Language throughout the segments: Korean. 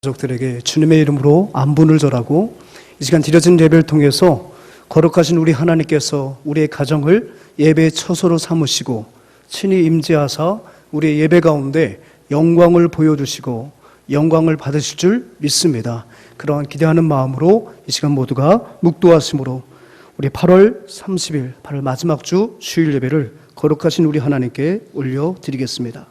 가족들에게 주님의 이름으로 안분을 전하고 이 시간 드려진 예배를 통해서 거룩하신 우리 하나님께서 우리의 가정을 예배의 처소로 삼으시고 친히 임재하사 우리의 예배 가운데 영광을 보여주시고 영광을 받으실 줄 믿습니다. 그러한 기대하는 마음으로 이 시간 모두가 묵도하심으로 우리 8월 30일 8월 마지막 주 주일 예배를 거룩하신 우리 하나님께 올려드리겠습니다.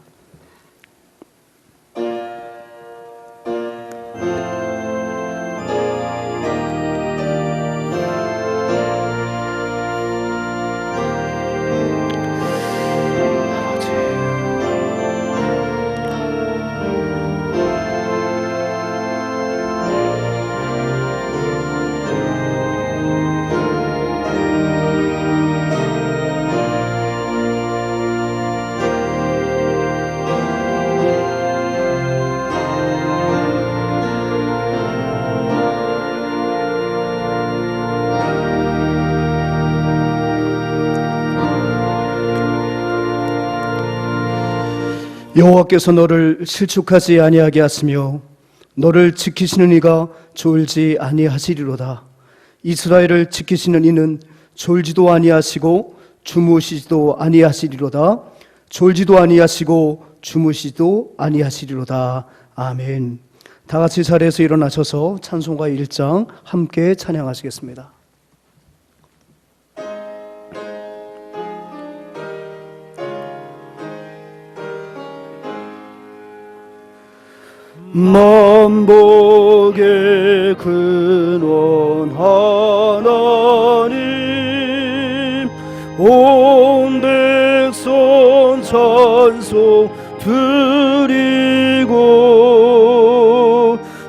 여호와께서 너를 실족하지 아니하게 하시며 너를 지키시는 이가 졸지 아니하시리로다. 이스라엘을 지키시는 이는 졸지도 아니하시고 주무시지도 아니하시리로다. 졸지도 아니하시고 주무시지도 아니하시리로다. 아멘. 다 같이 자리에서 일어나셔서 찬송가 1장 함께 찬양하시겠습니다. 만복의 근원 하나님 온 백성 찬송 드리고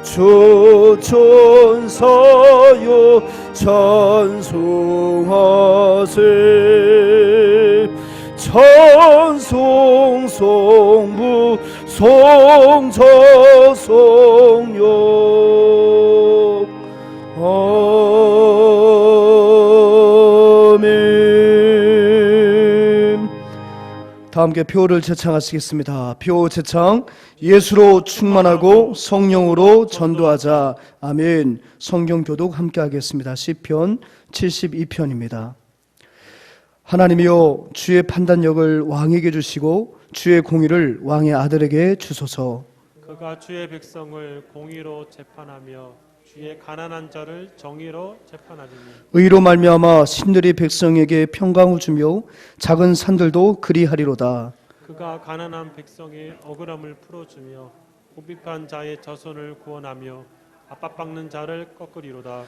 주천사여 찬송하세 찬송 성부 성자 성령 아멘. 다 함께 표를 제창하시겠습니다. 표 제창. 예수로 충만하고 성령으로 전도하자. 아멘. 성경 교독 함께 하겠습니다. 시편 72편입니다. 하나님이여 주의 판단력을 왕에게 주시고 주의 공의를 왕의 아들에게 주소서. 그가 주의 백성을 공의로 재판하며 주의 가난한 자를 정의로 재판하리니 의로 말미암아 신들이 백성에게 평강을 주며 작은 산들도 그리하리로다. 그가 가난한 백성의 억울함을 풀어주며 고비판 자의 자손을 구원하며 압박받는 자를 꺾으리로다.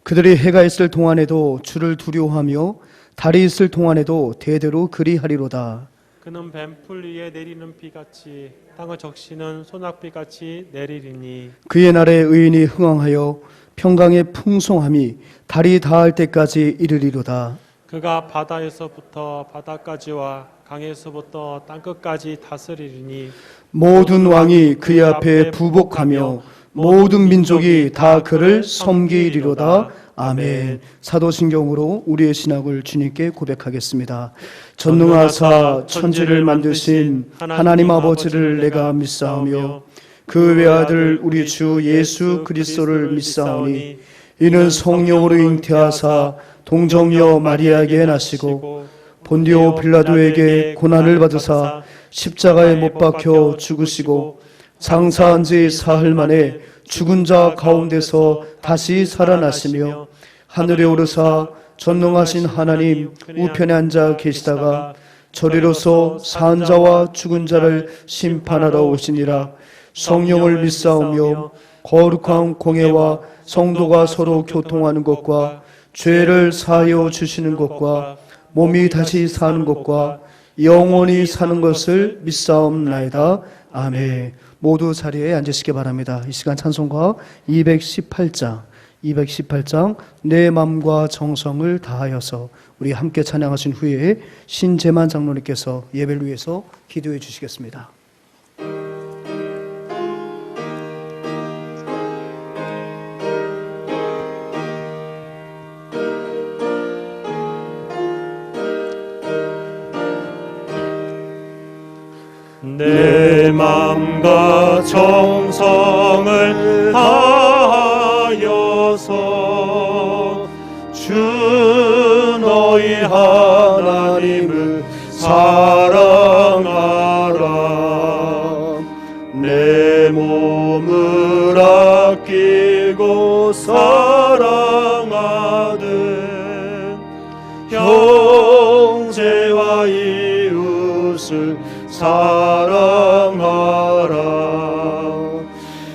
그들이 해가 있을 동안에도 주를 두려워하며 달이 있을 동안에도 대대로 그리하리로다. 그는 뱀풀 위에 내리는 비같이 땅을 적시는 소낙비같이 내리리니 그의 날에 의인이 흥왕하여 평강의 풍성함이 달이 닿을 때까지 이르리로다. 그가 바다에서부터 바다까지와 강에서부터 땅끝까지 다스리리니 모든 왕이 그의 앞에 부복하며 모든 민족이 다 그를 섬기리로다. 아멘. 사도신경으로 우리의 신학을 주님께 고백하겠습니다. 전능하사 천지를 만드신 하나님 아버지를 내가 믿사오며 그 외아들 우리 주 예수 그리스도를 믿사오니 이는 성령으로 잉태하사 동정녀 마리아에게 나시고 본디오 빌라도에게 고난을 받으사 십자가에 못 박혀 죽으시고 장사한 지 사흘 만에 죽은 자 가운데서 다시 살아나시며 하늘에 오르사 전능하신 하나님 우편에 앉아 계시다가 저리로서 산 자와 죽은 자를 심판하러 오시니라. 성령을 믿사오며 거룩한 공회와 성도가 서로 교통하는 것과 죄를 사하여 주시는 것과 몸이 다시 사는 것과 영원히 사는 것을 믿사옵나이다. 아멘. 모두 자리에 앉으시기 바랍니다. 이 시간 찬송가 218장 내 마음과 정성을 다하여서 우리 함께 찬양하신 후에 신재만 장로님께서 예배를 위해서 기도해 주시겠습니다. 내 맘 영과 정성을 다하여서 주 너희 하나님을 사랑하라. 내 몸을 아끼고 사랑하듯 형제와 이웃을 사랑하라.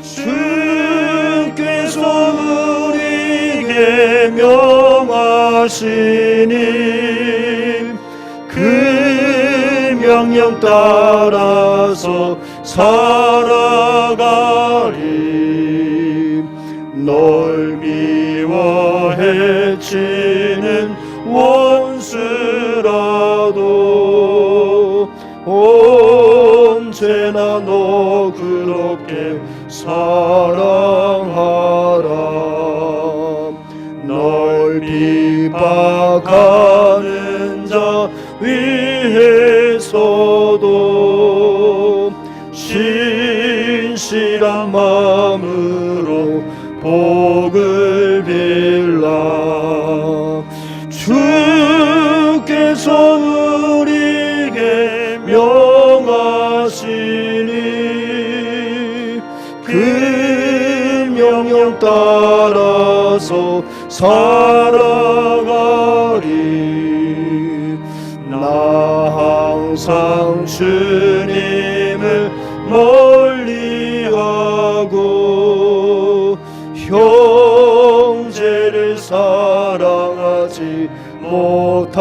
주께서 우리에게 명하시니 그 명령 따라서 살아가리. 널 미워 해치는 원수라도 언제나 너 그렇게 사랑하라. 널 비박하는 자 위해서도 신실한 마음으로 복을 빌라. 주께서 우리에게 명하시니 그 명령 따라서 살아가리. 나 항상 주님을 멀리하고 형제를 사랑하지 못하였다.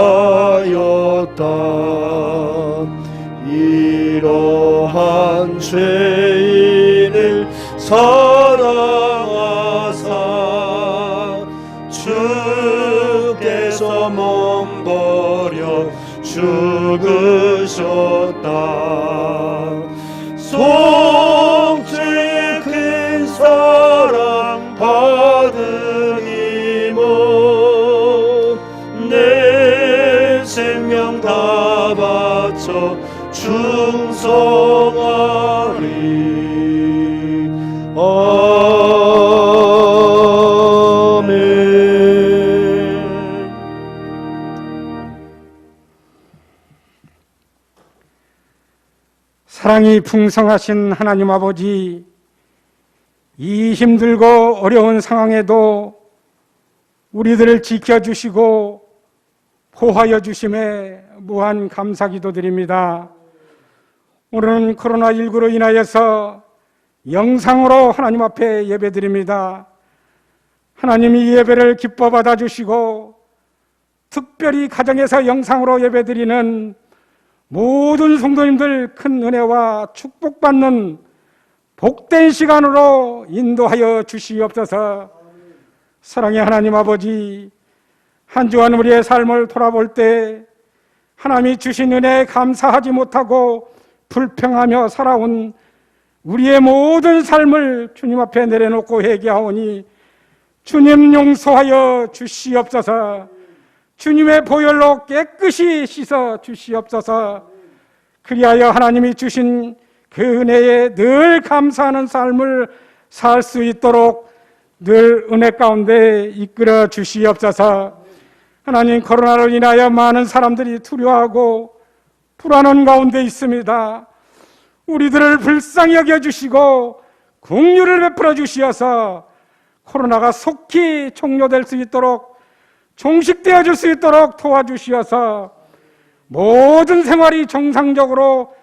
이러한 죄인을 사랑하사 주께서 몸버려 죽으셨다. 속죄의 큰 사랑 받으니모 내 생명 다 바쳐 충성하리. 아멘. 사랑이 풍성하신 하나님 아버지, 이 힘들고 어려운 상황에도 우리들을 지켜주시고 보호하여 주심에 무한 감사기도 드립니다. 오늘은 코로나19로 인하여서 영상으로 하나님 앞에 예배드립니다. 하나님이 이 예배를 기뻐 받아주시고 특별히 가정에서 영상으로 예배드리는 모든 성도님들 큰 은혜와 축복받는 복된 시간으로 인도하여 주시옵소서. 사랑의 하나님 아버지, 한 주간 우리의 삶을 돌아볼 때 하나님이 주신 은혜에 감사하지 못하고 불평하며 살아온 우리의 모든 삶을 주님 앞에 내려놓고 회개하오니 주님 용서하여 주시옵소서. 주님의 보혈로 깨끗이 씻어 주시옵소서. 그리하여 하나님이 주신 그 은혜에 늘 감사하는 삶을 살 수 있도록 늘 은혜 가운데 이끌어 주시옵소서. 하나님, 코로나로 인하여 많은 사람들이 두려워하고 불안한 가운데 있습니다. 우리들을 불쌍히 여겨주시고 긍휼을 베풀어 주시어서 코로나가 속히 종료될 수 있도록, 종식되어 줄 수 있도록 도와주시어서 모든 생활이 정상적으로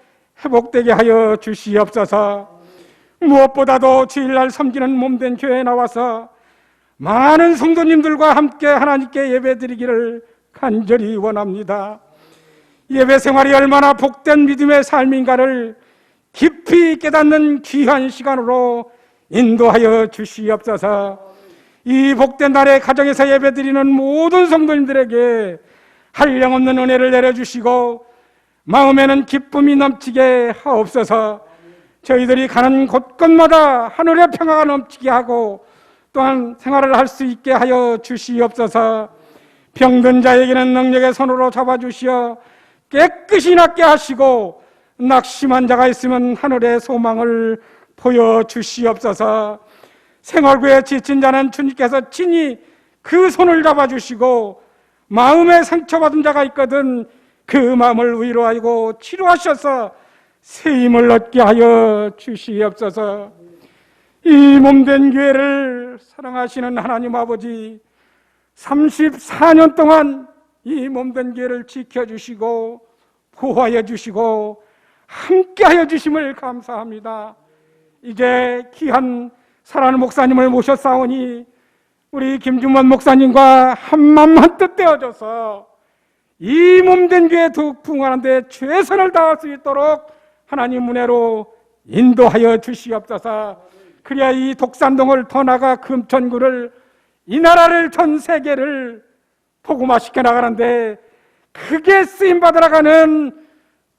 회복되게 하여 주시옵소서. 무엇보다도 주일날 섬기는 몸된 교회에 나와서 많은 성도님들과 함께 하나님께 예배드리기를 간절히 원합니다. 예배 생활이 얼마나 복된 믿음의 삶인가를 깊이 깨닫는 귀한 시간으로 인도하여 주시옵소서. 이 복된 날에 가정에서 예배드리는 모든 성도님들에게 한량없는 은혜를 내려주시고 마음에는 기쁨이 넘치게 하옵소서. 저희들이 가는 곳곳마다 하늘의 평화가 넘치게 하고 또한 생활을 할 수 있게 하여 주시옵소서. 병든 자에게는 능력의 손으로 잡아주시어 깨끗이 낫게 하시고 낙심한 자가 있으면 하늘의 소망을 보여주시옵소서. 생활구에 지친 자는 주님께서 친히 그 손을 잡아주시고, 마음에 상처받은 자가 있거든 그 마음을 위로하고 치료하셔서 새 힘을 얻게 하여 주시옵소서. 이 몸된 교회를 사랑하시는 하나님 아버지, 34년 동안 이 몸된 교회를 지켜주시고 보호하여 주시고 함께하여 주심을 감사합니다. 이제 귀한 사랑하는 목사님을 모셨사오니 우리 김중만 목사님과 한마음 한뜻 되어져서 이 몸된 교회 더욱 풍성한 데 최선을 다할 수 있도록 하나님 은혜로 인도하여 주시옵소서. 그래야 이 독산동을 더 나아가 금천구를, 이 나라를, 전 세계를 복음화시켜 나가는데 크게 쓰임받아가는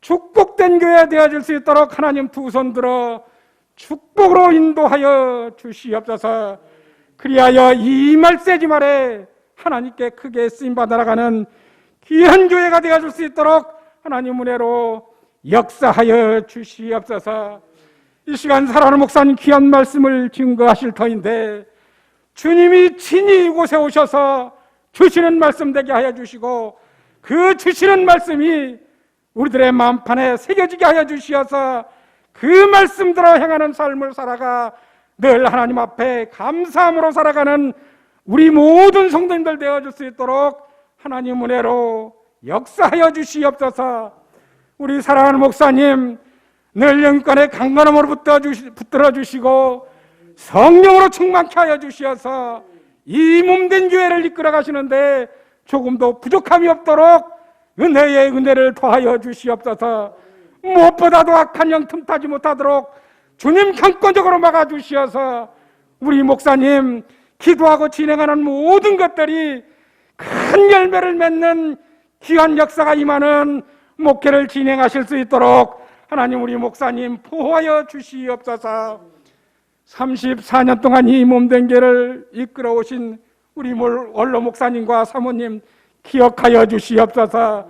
축복된 교회 되어질 수 있도록 하나님 두 손 들어 축복으로 인도하여 주시옵소서. 그리하여 이 말세지 말에 하나님께 크게 쓰임받아가는 귀한 교회가 되어줄 수 있도록 하나님 은혜로 역사하여 주시옵소서. 이 시간 사랑하는 목사님 귀한 말씀을 증거하실 터인데, 주님이 친히 이곳에 오셔서 주시는 말씀 되게 하여 주시고, 그 주시는 말씀이 우리들의 마음판에 새겨지게 하여 주시어서 그 말씀대로 행하는 삶을 살아가 늘 하나님 앞에 감사함으로 살아가는 우리 모든 성도님들 되어줄 수 있도록 하나님 은혜로 역사하여 주시옵소서. 우리 사랑하는 목사님 늘 영권의 강건함으로 붙들어 주시고 성령으로 충만케 하여 주시어서 이 몸된 교회를 이끌어 가시는데 조금도 부족함이 없도록 은혜의 은혜를 더하여 주시옵소서. 무엇보다도 악한 영 틈타지 못하도록 주님 강권적으로 막아주시어서 우리 목사님 기도하고 진행하는 모든 것들이 큰 열매를 맺는 귀한 역사가 임하는 목회를 진행하실 수 있도록 하나님 우리 목사님 보호하여 주시옵소서. 34년 동안 이 몸된 교회를 이끌어 오신 우리 원로 목사님과 사모님 기억하여 주시옵소서.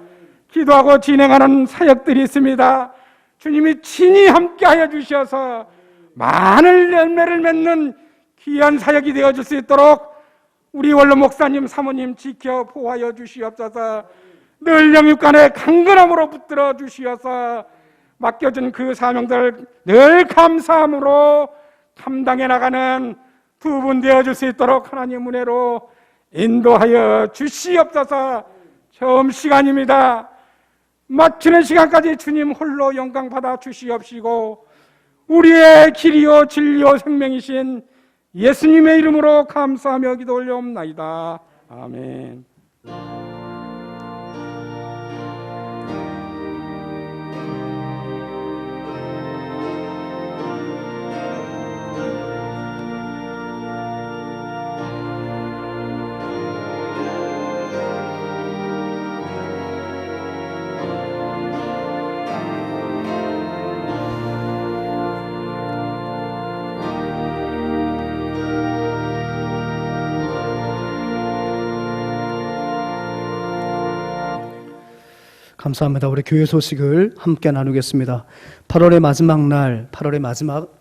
기도하고 진행하는 사역들이 있습니다. 주님이 친히 함께하여 주셔서 많은 열매를 맺는 귀한 사역이 되어줄 수 있도록 우리 원로 목사님 사모님 지켜 보호하여 주시옵소서. 늘 영육간에 강건함으로 붙들어 주시어서 맡겨준 그 사명들 늘 감사함으로 감당해 나가는 두 분 되어줄 수 있도록 하나님 은혜로 인도하여 주시옵소서. 처음 시간입니다. 마치는 시간까지 주님 홀로 영광 받아 주시옵시고 우리의 길이요 진리요 생명이신 예수님의 이름으로 감사하며 기도 올려옵나이다. 아멘. 감사합니다. 우리 교회 소식을 함께 나누겠습니다. 8월의 마지막 날, 8월의 마지막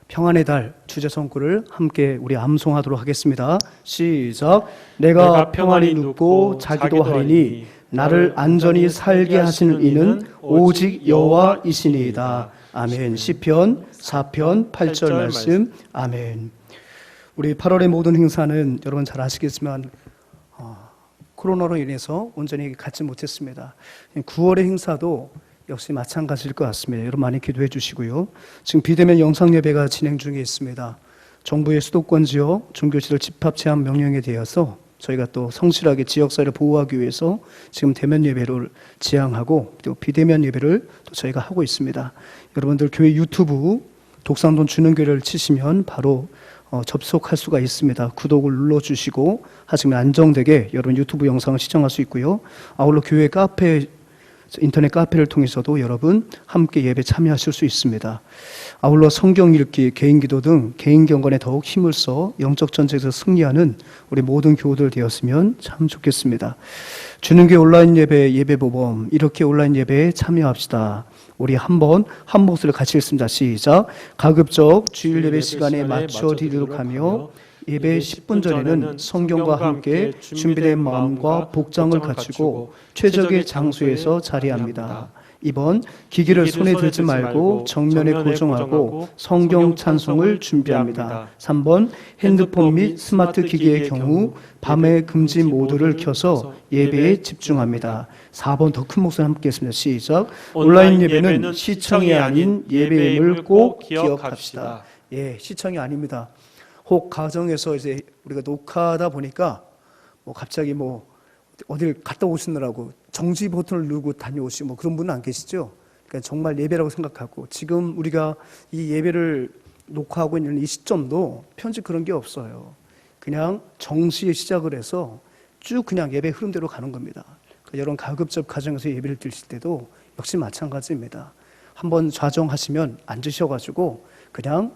평안의 달 주제 성구를 함께 우리 암송하도록 하겠습니다. 시작. 내가 평안히 눕고 자기도 하리니 나를 안전히 살게 하시는 이는 오직 여호와이시니이다. 아멘. 시편 4편 8절 말씀. 아멘. 우리 8월의 모든 행사는 여러분 잘 아시겠지만 코로나로 인해서 온전히 갖지 못했습니다. 9월의 행사도 역시 마찬가지일 것 같습니다. 여러분 많이 기도해 주시고요. 지금 비대면 영상 예배가 진행 중에 있습니다. 정부의 수도권 지역 종교시설 집합 제한 명령에 대해서 저희가 또 성실하게 지역사회를 보호하기 위해서 지금 대면 예배를 지향하고 또 비대면 예배를 또 저희가 하고 있습니다. 여러분들 교회 유튜브 독산동 주는교회를 치시면 바로 접속할 수가 있습니다. 구독을 눌러주시고 하시면 안정되게 여러분 유튜브 영상을 시청할 수 있고요. 아울러 교회 카페, 인터넷 카페를 통해서도 여러분 함께 예배 참여하실 수 있습니다. 아울러 성경 읽기, 개인 기도 등 개인 경건에 더욱 힘을 써 영적 전쟁에서 승리하는 우리 모든 교우들 되었으면 참 좋겠습니다. 주는교회 온라인 예배, 예배 모범 이렇게 온라인 예배에 참여합시다. 우리 한번 한 목소리를 같이 읽습니다. 시작. 가급적 주일 예배 시간에 맞춰 드리도록 하며 예배 10분 전에는 성경과 함께 준비된 마음과 복장을 갖추고 최적의 장소에서 자리합니다. 2번, 기기를 손에 들지 말고 정면에 고정하고 성경 찬송을 준비합니다. 3번, 핸드폰 및 스마트 기기의 경우 밤에 금지 모드를 켜서 예배에 집중합니다. 4번, 더 큰 목소리 함께 했습니다. 시작. 온라인 예배는 시청이 아닌 예배임을 꼭 기억합시다. 예, 시청이 아닙니다. 혹 가정에서 이제 우리가 녹화하다 보니까 갑자기 어딜 갔다 오시느라고 정지 버튼을 누르고 다녀오시고 그런 분은 안 계시죠? 그러니까 정말 예배라고 생각하고, 지금 우리가 이 예배를 녹화하고 있는 이 시점도 편집 그런 게 없어요. 그냥 정시에 시작을 해서 쭉 그냥 예배 흐름대로 가는 겁니다. 그러니까 여러분 가급적 가정에서 예배를 드실 때도 역시 마찬가지입니다. 한번 좌정하시면 앉으셔가지고 그냥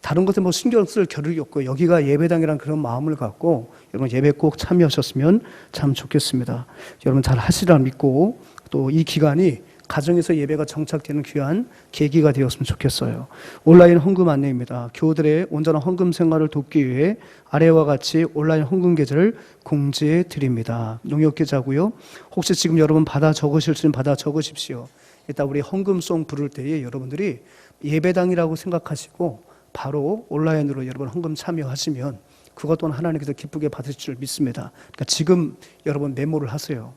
다른 것에 신경 쓸 겨를이 없고 여기가 예배당이라는 그런 마음을 갖고 여러분 예배 꼭 참여하셨으면 참 좋겠습니다. 여러분 잘 하시리라 믿고, 또 이 기간이 가정에서 예배가 정착되는 귀한 계기가 되었으면 좋겠어요. 온라인 헌금 안내입니다. 교우들의 온전한 헌금 생활을 돕기 위해 아래와 같이 온라인 헌금 계좌를 공지해 드립니다. 농협 계좌고요. 혹시 지금 여러분 받아 적으실 수는 받아 적으십시오. 이따 우리 헌금송 부를 때에 여러분들이 예배당이라고 생각하시고 바로 온라인으로 여러분 헌금 참여하시면 그것 또한 하나님께서 기쁘게 받으실 줄 믿습니다. 그러니까 지금 여러분 메모를 하세요.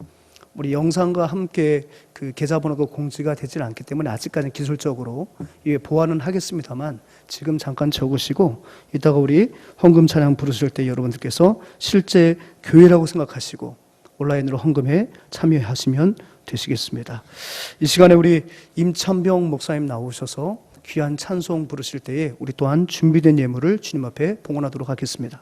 우리 영상과 함께 그 계좌번호가 공지가 되지는 않기 때문에 아직까지는 기술적으로 보완은 하겠습니다만 지금 잠깐 적으시고 이따가 우리 헌금 찬양 부르실 때 여러분들께서 실제 교회라고 생각하시고 온라인으로 헌금에 참여하시면 되시겠습니다. 이 시간에 우리 임찬병 목사님 나오셔서 귀한 찬송 부르실 때에 우리 또한 준비된 예물을 주님 앞에 봉헌하도록 하겠습니다.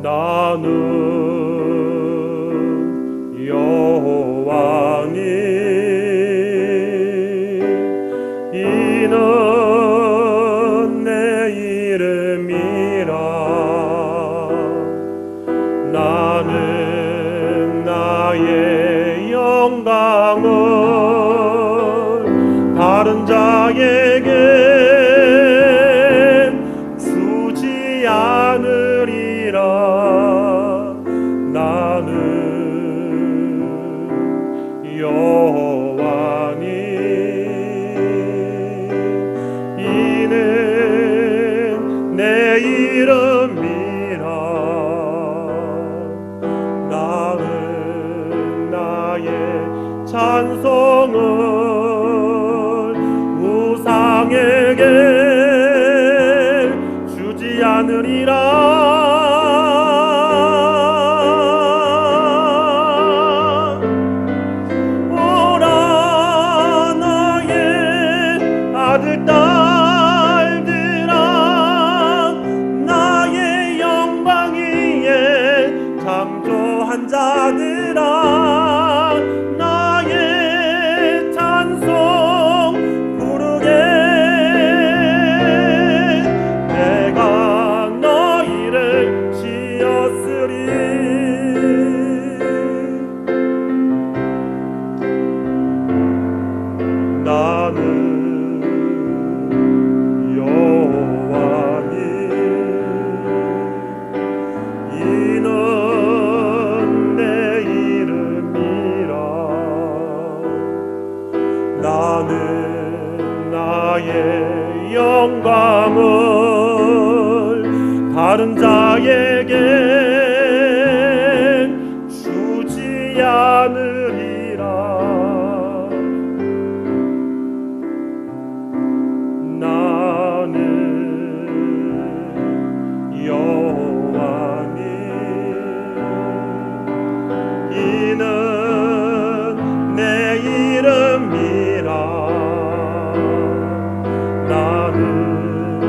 나는 여호와니 이는 내 이름이라. 나는 나의 영광을 다른 자에게 주지 않으리라. 나는 여호와니 이는 내 이름이라. 나는 나의 찬송을 우상에게 주지 않으리라. 자들아 나의 찬송 부르게. 내가 너희를 지었으리. 나는 여호와니 이는 나는 나의 영광을 다른 자에게 주지 않으리라. 나는 여호와니 이는 내 이름이라. 나는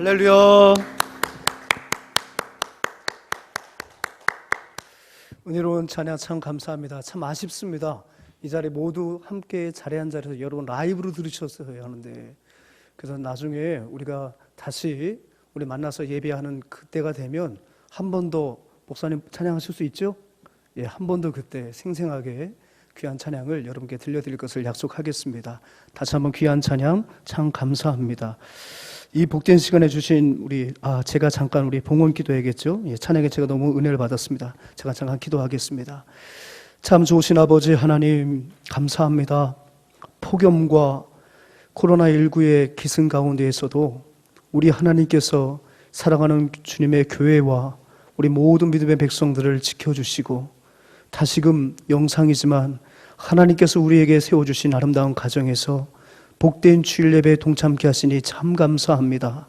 할렐루야. 은혜로운 찬양 참 감사합니다. 참 아쉽습니다. 이 자리 모두 함께 자리에 한 자리에서 여러분 라이브로 들으셨어야 하는데, 그래서 나중에 우리가 다시 우리 만나서 예배하는 그때가 되면 한 번 더 목사님 찬양하실 수 있죠? 예, 한 번 더 그때 생생하게 귀한 찬양을 여러분께 들려드릴 것을 약속하겠습니다. 다시 한번 귀한 찬양 참 감사합니다. 이 복된 시간에 주신 제가 잠깐 우리 봉헌 기도해야겠죠? 예, 찬양에 제가 너무 은혜를 받았습니다. 제가 잠깐 기도하겠습니다. 참 좋으신 아버지 하나님 감사합니다. 폭염과 코로나19의 기승 가운데에서도 우리 하나님께서 사랑하는 주님의 교회와 우리 모든 믿음의 백성들을 지켜주시고, 다시금 영상이지만 하나님께서 우리에게 세워주신 아름다운 가정에서 복된 주일 예배에 동참케 하시니 참 감사합니다.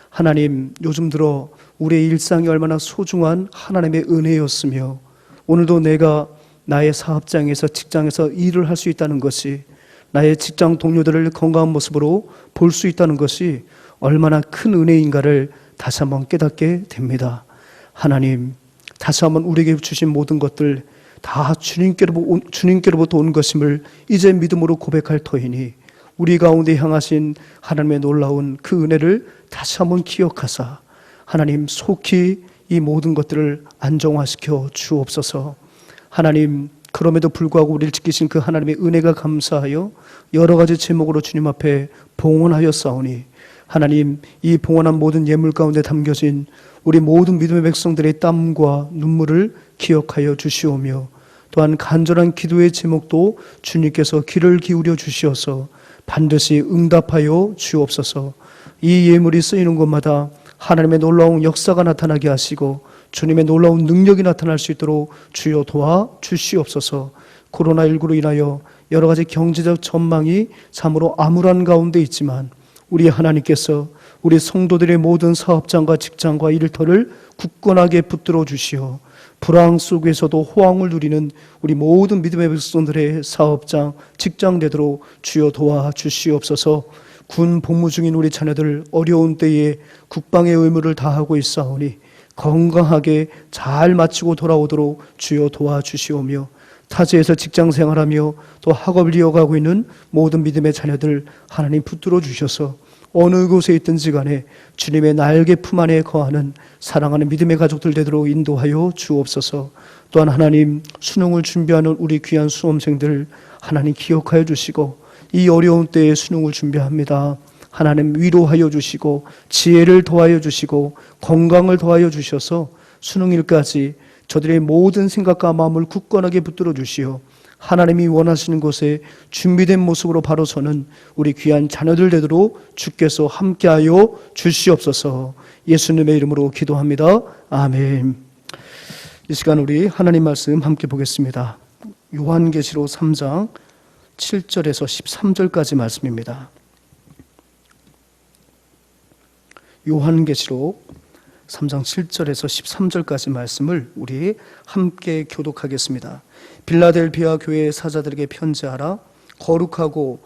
하나님, 요즘 들어 우리의 일상이 얼마나 소중한 하나님의 은혜였으며, 오늘도 내가 나의 사업장에서 직장에서 일을 할 수 있다는 것이, 나의 직장 동료들을 건강한 모습으로 볼 수 있다는 것이 얼마나 큰 은혜인가를 다시 한번 깨닫게 됩니다. 하나님, 다시 한번 우리에게 주신 모든 것들 다 주님께로부터 온 것임을 이제 믿음으로 고백할 터이니, 우리 가운데 향하신 하나님의 놀라운 그 은혜를 다시 한번 기억하사 하나님 속히 이 모든 것들을 안정화시켜 주옵소서. 하나님, 그럼에도 불구하고 우리를 지키신 그 하나님의 은혜가 감사하여 여러 가지 제목으로 주님 앞에 봉헌하였사오니, 하나님, 이 봉헌한 모든 예물 가운데 담겨진 우리 모든 믿음의 백성들의 땀과 눈물을 기억하여 주시오며, 또한 간절한 기도의 제목도 주님께서 귀를 기울여 주시어서 반드시 응답하여 주옵소서. 이 예물이 쓰이는 곳마다 하나님의 놀라운 역사가 나타나게 하시고 주님의 놀라운 능력이 나타날 수 있도록 주여 도와 주시옵소서. 코로나19로 인하여 여러 가지 경제적 전망이 참으로 암울한 가운데 있지만, 우리 하나님께서 우리 성도들의 모든 사업장과 직장과 일터를 굳건하게 붙들어 주시어 불황 속에서도 호황을 누리는 우리 모든 믿음의 백성들의 사업장, 직장 되도록 주여 도와 주시옵소서. 군 복무 중인 우리 자녀들 어려운 때에 국방의 의무를 다하고 있사오니 건강하게 잘 마치고 돌아오도록 주여 도와 주시오며, 타지에서 직장 생활하며 또 학업을 이어가고 있는 모든 믿음의 자녀들 하나님 붙들어 주셔서 어느 곳에 있든지 간에 주님의 날개 품 안에 거하는 사랑하는 믿음의 가족들 되도록 인도하여 주옵소서. 또한 하나님, 수능을 준비하는 우리 귀한 수험생들 하나님 기억하여 주시고, 이 어려운 때에 수능을 준비합니다. 하나님 위로하여 주시고 지혜를 더하여 주시고 건강을 더하여 주셔서 수능일까지 저들의 모든 생각과 마음을 굳건하게 붙들어 주시어 하나님이 원하시는 곳에 준비된 모습으로 바로 서는 우리 귀한 자녀들 되도록 주께서 함께하여 주시옵소서. 예수님의 이름으로 기도합니다. 아멘. 이 시간 우리 하나님 말씀 함께 보겠습니다. 요한계시록 3장 7절에서 13절까지 말씀입니다. 요한계시록 3장 7절에서 13절까지 말씀을 우리 함께 교독하겠습니다. 빌라델비아 교회의 사자들에게 편지하라. 거룩하고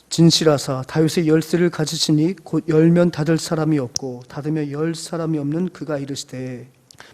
진실하사 다윗의 열쇠를 가지시니 곧 열면 닫을 사람이 없고 닫으면 열 사람이 없는 그가 이르시되,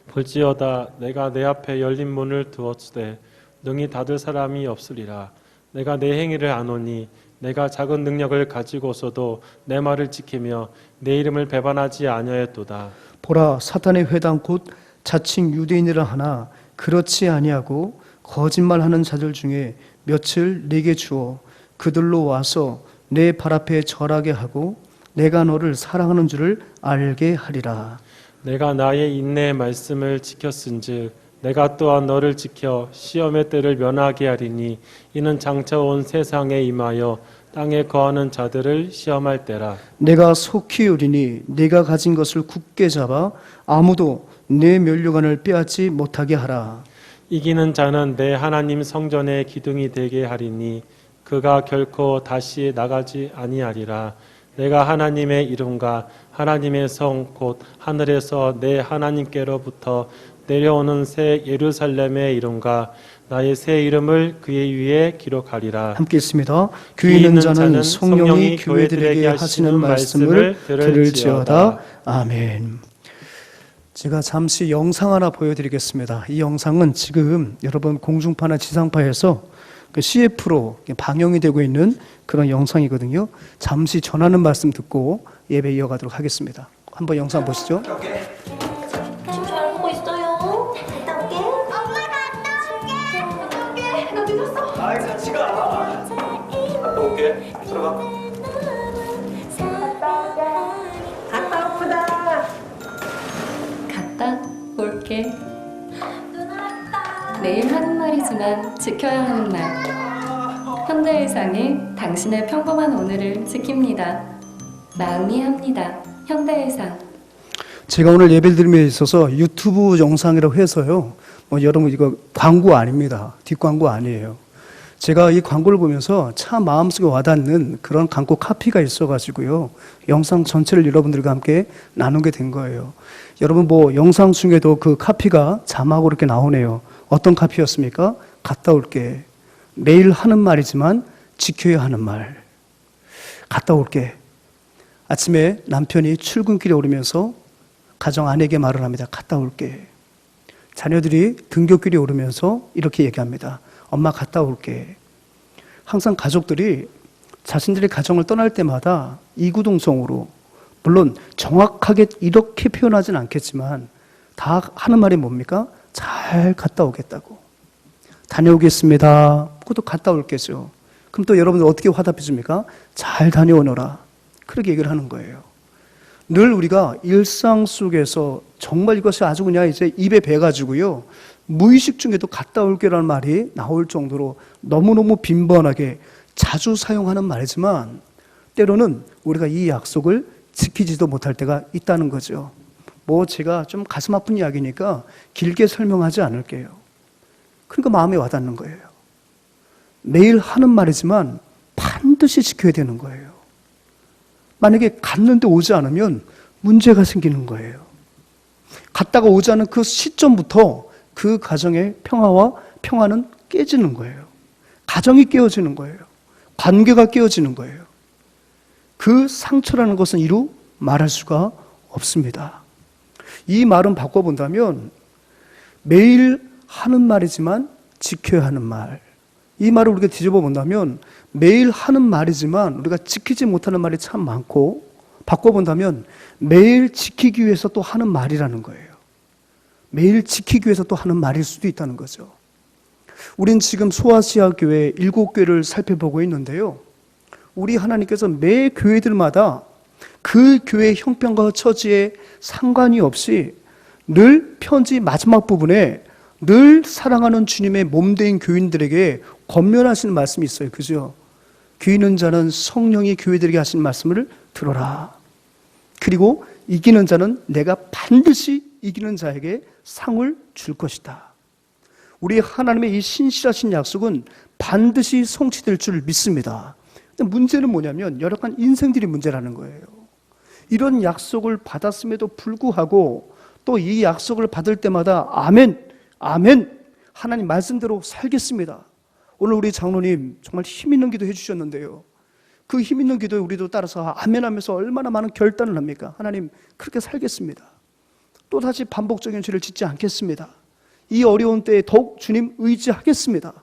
볼지어다 내가 내 앞에 열린 문을 두었으되 능히 닫을 사람이 없으리라. 내가 내 행위를 아노니 내가 작은 능력을 가지고서도 내 말을 지키며 내 이름을 배반하지 아니하였도다. 보라, 사탄의 회당 곧 자칭 유대인이라 하나 그렇지 아니하고 거짓말하는 자들 중에 며칠 네게 주어 그들로 와서 내 발 앞에 절하게 하고 내가 너를 사랑하는 줄을 알게 하리라. 내가 나의 인내의 말씀을 지켰은즉 내가 또한 너를 지켜 시험의 때를 면하게 하리니 이는 장차 온 세상에 임하여 땅에 거하는 자들을 시험할 때라. 내가 속히 오리니 네가 가진 것을 굳게 잡아 아무도 내 면류관을 빼앗지 못하게 하라. 이기는 자는 내 하나님 성전의 기둥이 되게 하리니 그가 결코 다시 나가지 아니하리라. 내가 하나님의 이름과 하나님의 성 곧 하늘에서 내 하나님께로부터 내려오는 새 예루살렘의 이름과 나의 새 이름을 그의 위에 기록하리라. 함께 있습니다. 귀 있는 자는 성령이 교회들에게 하시는 말씀을 들을지어다. 아멘. 제가 잠시 영상 하나 보여드리겠습니다. 이 영상은 지금 여러분 공중파나 지상파에서 그 CF로 방영이 되고 있는 그런 영상이거든요. 잠시 전하는 말씀 듣고 예배 이어가도록 하겠습니다. 한번 영상 보시죠. 지금 잘 보고 있어요. 갔다 올게. 엄마 갔다 올게. 나 늦었어. 아이 같이 가. 갔다 올게. 들어가. 갔다 오구나. 갔다 올게. 매일 하는 말이지만 지켜야 하는 말. 현대일상이 당신의 평범한 오늘을 지킵니다. 마음이 합니다. 현대일상. 제가 오늘 예배를 드림에 있어서 유튜브 영상이라고 해서요. 여러분 이거 광고 아닙니다. 뒷광고 아니에요. 제가 이 광고를 보면서 참 마음속에 와닿는 그런 광고 카피가 있어가지고요. 영상 전체를 여러분들과 함께 나누게 된 거예요. 여러분 영상 중에도 그 카피가 자막으로 이렇게 나오네요. 어떤 카피였습니까? 갔다 올게. 매일 하는 말이지만 지켜야 하는 말. 갔다 올게. 아침에 남편이 출근길에 오르면서 가정 아내에게 말을 합니다. 갔다 올게. 자녀들이 등굣길에 오르면서 이렇게 얘기합니다. 엄마 갔다 올게. 항상 가족들이 자신들의 가정을 떠날 때마다 이구동성으로, 물론 정확하게 이렇게 표현하진 않겠지만 다 하는 말이 뭡니까? 잘 갔다 오겠다고. 다녀오겠습니다. 그것도 갔다 올겠죠. 그럼 또 여러분들 어떻게 화답해 줍니까? 잘 다녀오너라. 그렇게 얘기를 하는 거예요. 늘 우리가 일상 속에서 정말 이것이 아주 그냥 이제 입에 배가지고요. 무의식 중에도 갔다 올게라는 말이 나올 정도로 너무너무 빈번하게 자주 사용하는 말이지만 때로는 우리가 이 약속을 지키지도 못할 때가 있다는 거죠. 제가 좀 가슴 아픈 이야기니까 길게 설명하지 않을게요. 그러니까 마음에 와닿는 거예요. 매일 하는 말이지만 반드시 지켜야 되는 거예요. 만약에 갔는데 오지 않으면 문제가 생기는 거예요. 갔다가 오지 않은 그 시점부터 그 가정의 평화와 평화는 깨지는 거예요. 가정이 깨어지는 거예요. 관계가 깨어지는 거예요. 그 상처라는 것은 이루 말할 수가 없습니다. 이 말은 바꿔본다면 매일 하는 말이지만 지켜야 하는 말. 이 말을 우리가 뒤집어 본다면 매일 하는 말이지만 우리가 지키지 못하는 말이 참 많고, 바꿔본다면 매일 지키기 위해서 또 하는 말이라는 거예요. 매일 지키기 위해서 또 하는 말일 수도 있다는 거죠. 우린 지금 소아시아 교회 7교회를 살펴보고 있는데요. 우리 하나님께서 매 교회들마다 그 교회의 형편과 처지에 상관이 없이 늘 편지 마지막 부분에 늘 사랑하는 주님의 몸된 교인들에게 권면하시는 말씀이 있어요. 그죠? 귀 있는 자는 성령이 교회들에게 하시는 말씀을 들어라. 그리고 이기는 자는 내가 반드시 이기는 자에게 상을 줄 것이다. 우리 하나님의 이 신실하신 약속은 반드시 성취될 줄 믿습니다. 문제는 뭐냐면 여러 가지 인생들이 문제라는 거예요. 이런 약속을 받았음에도 불구하고 또 이 약속을 받을 때마다 아멘, 아멘, 하나님 말씀대로 살겠습니다. 오늘 우리 장로님 정말 힘 있는 기도 해주셨는데요. 그 힘 있는 기도에 우리도 따라서 아멘 하면서 얼마나 많은 결단을 합니까? 하나님 그렇게 살겠습니다. 또다시 반복적인 죄를 짓지 않겠습니다. 이 어려운 때에 더욱 주님 의지하겠습니다.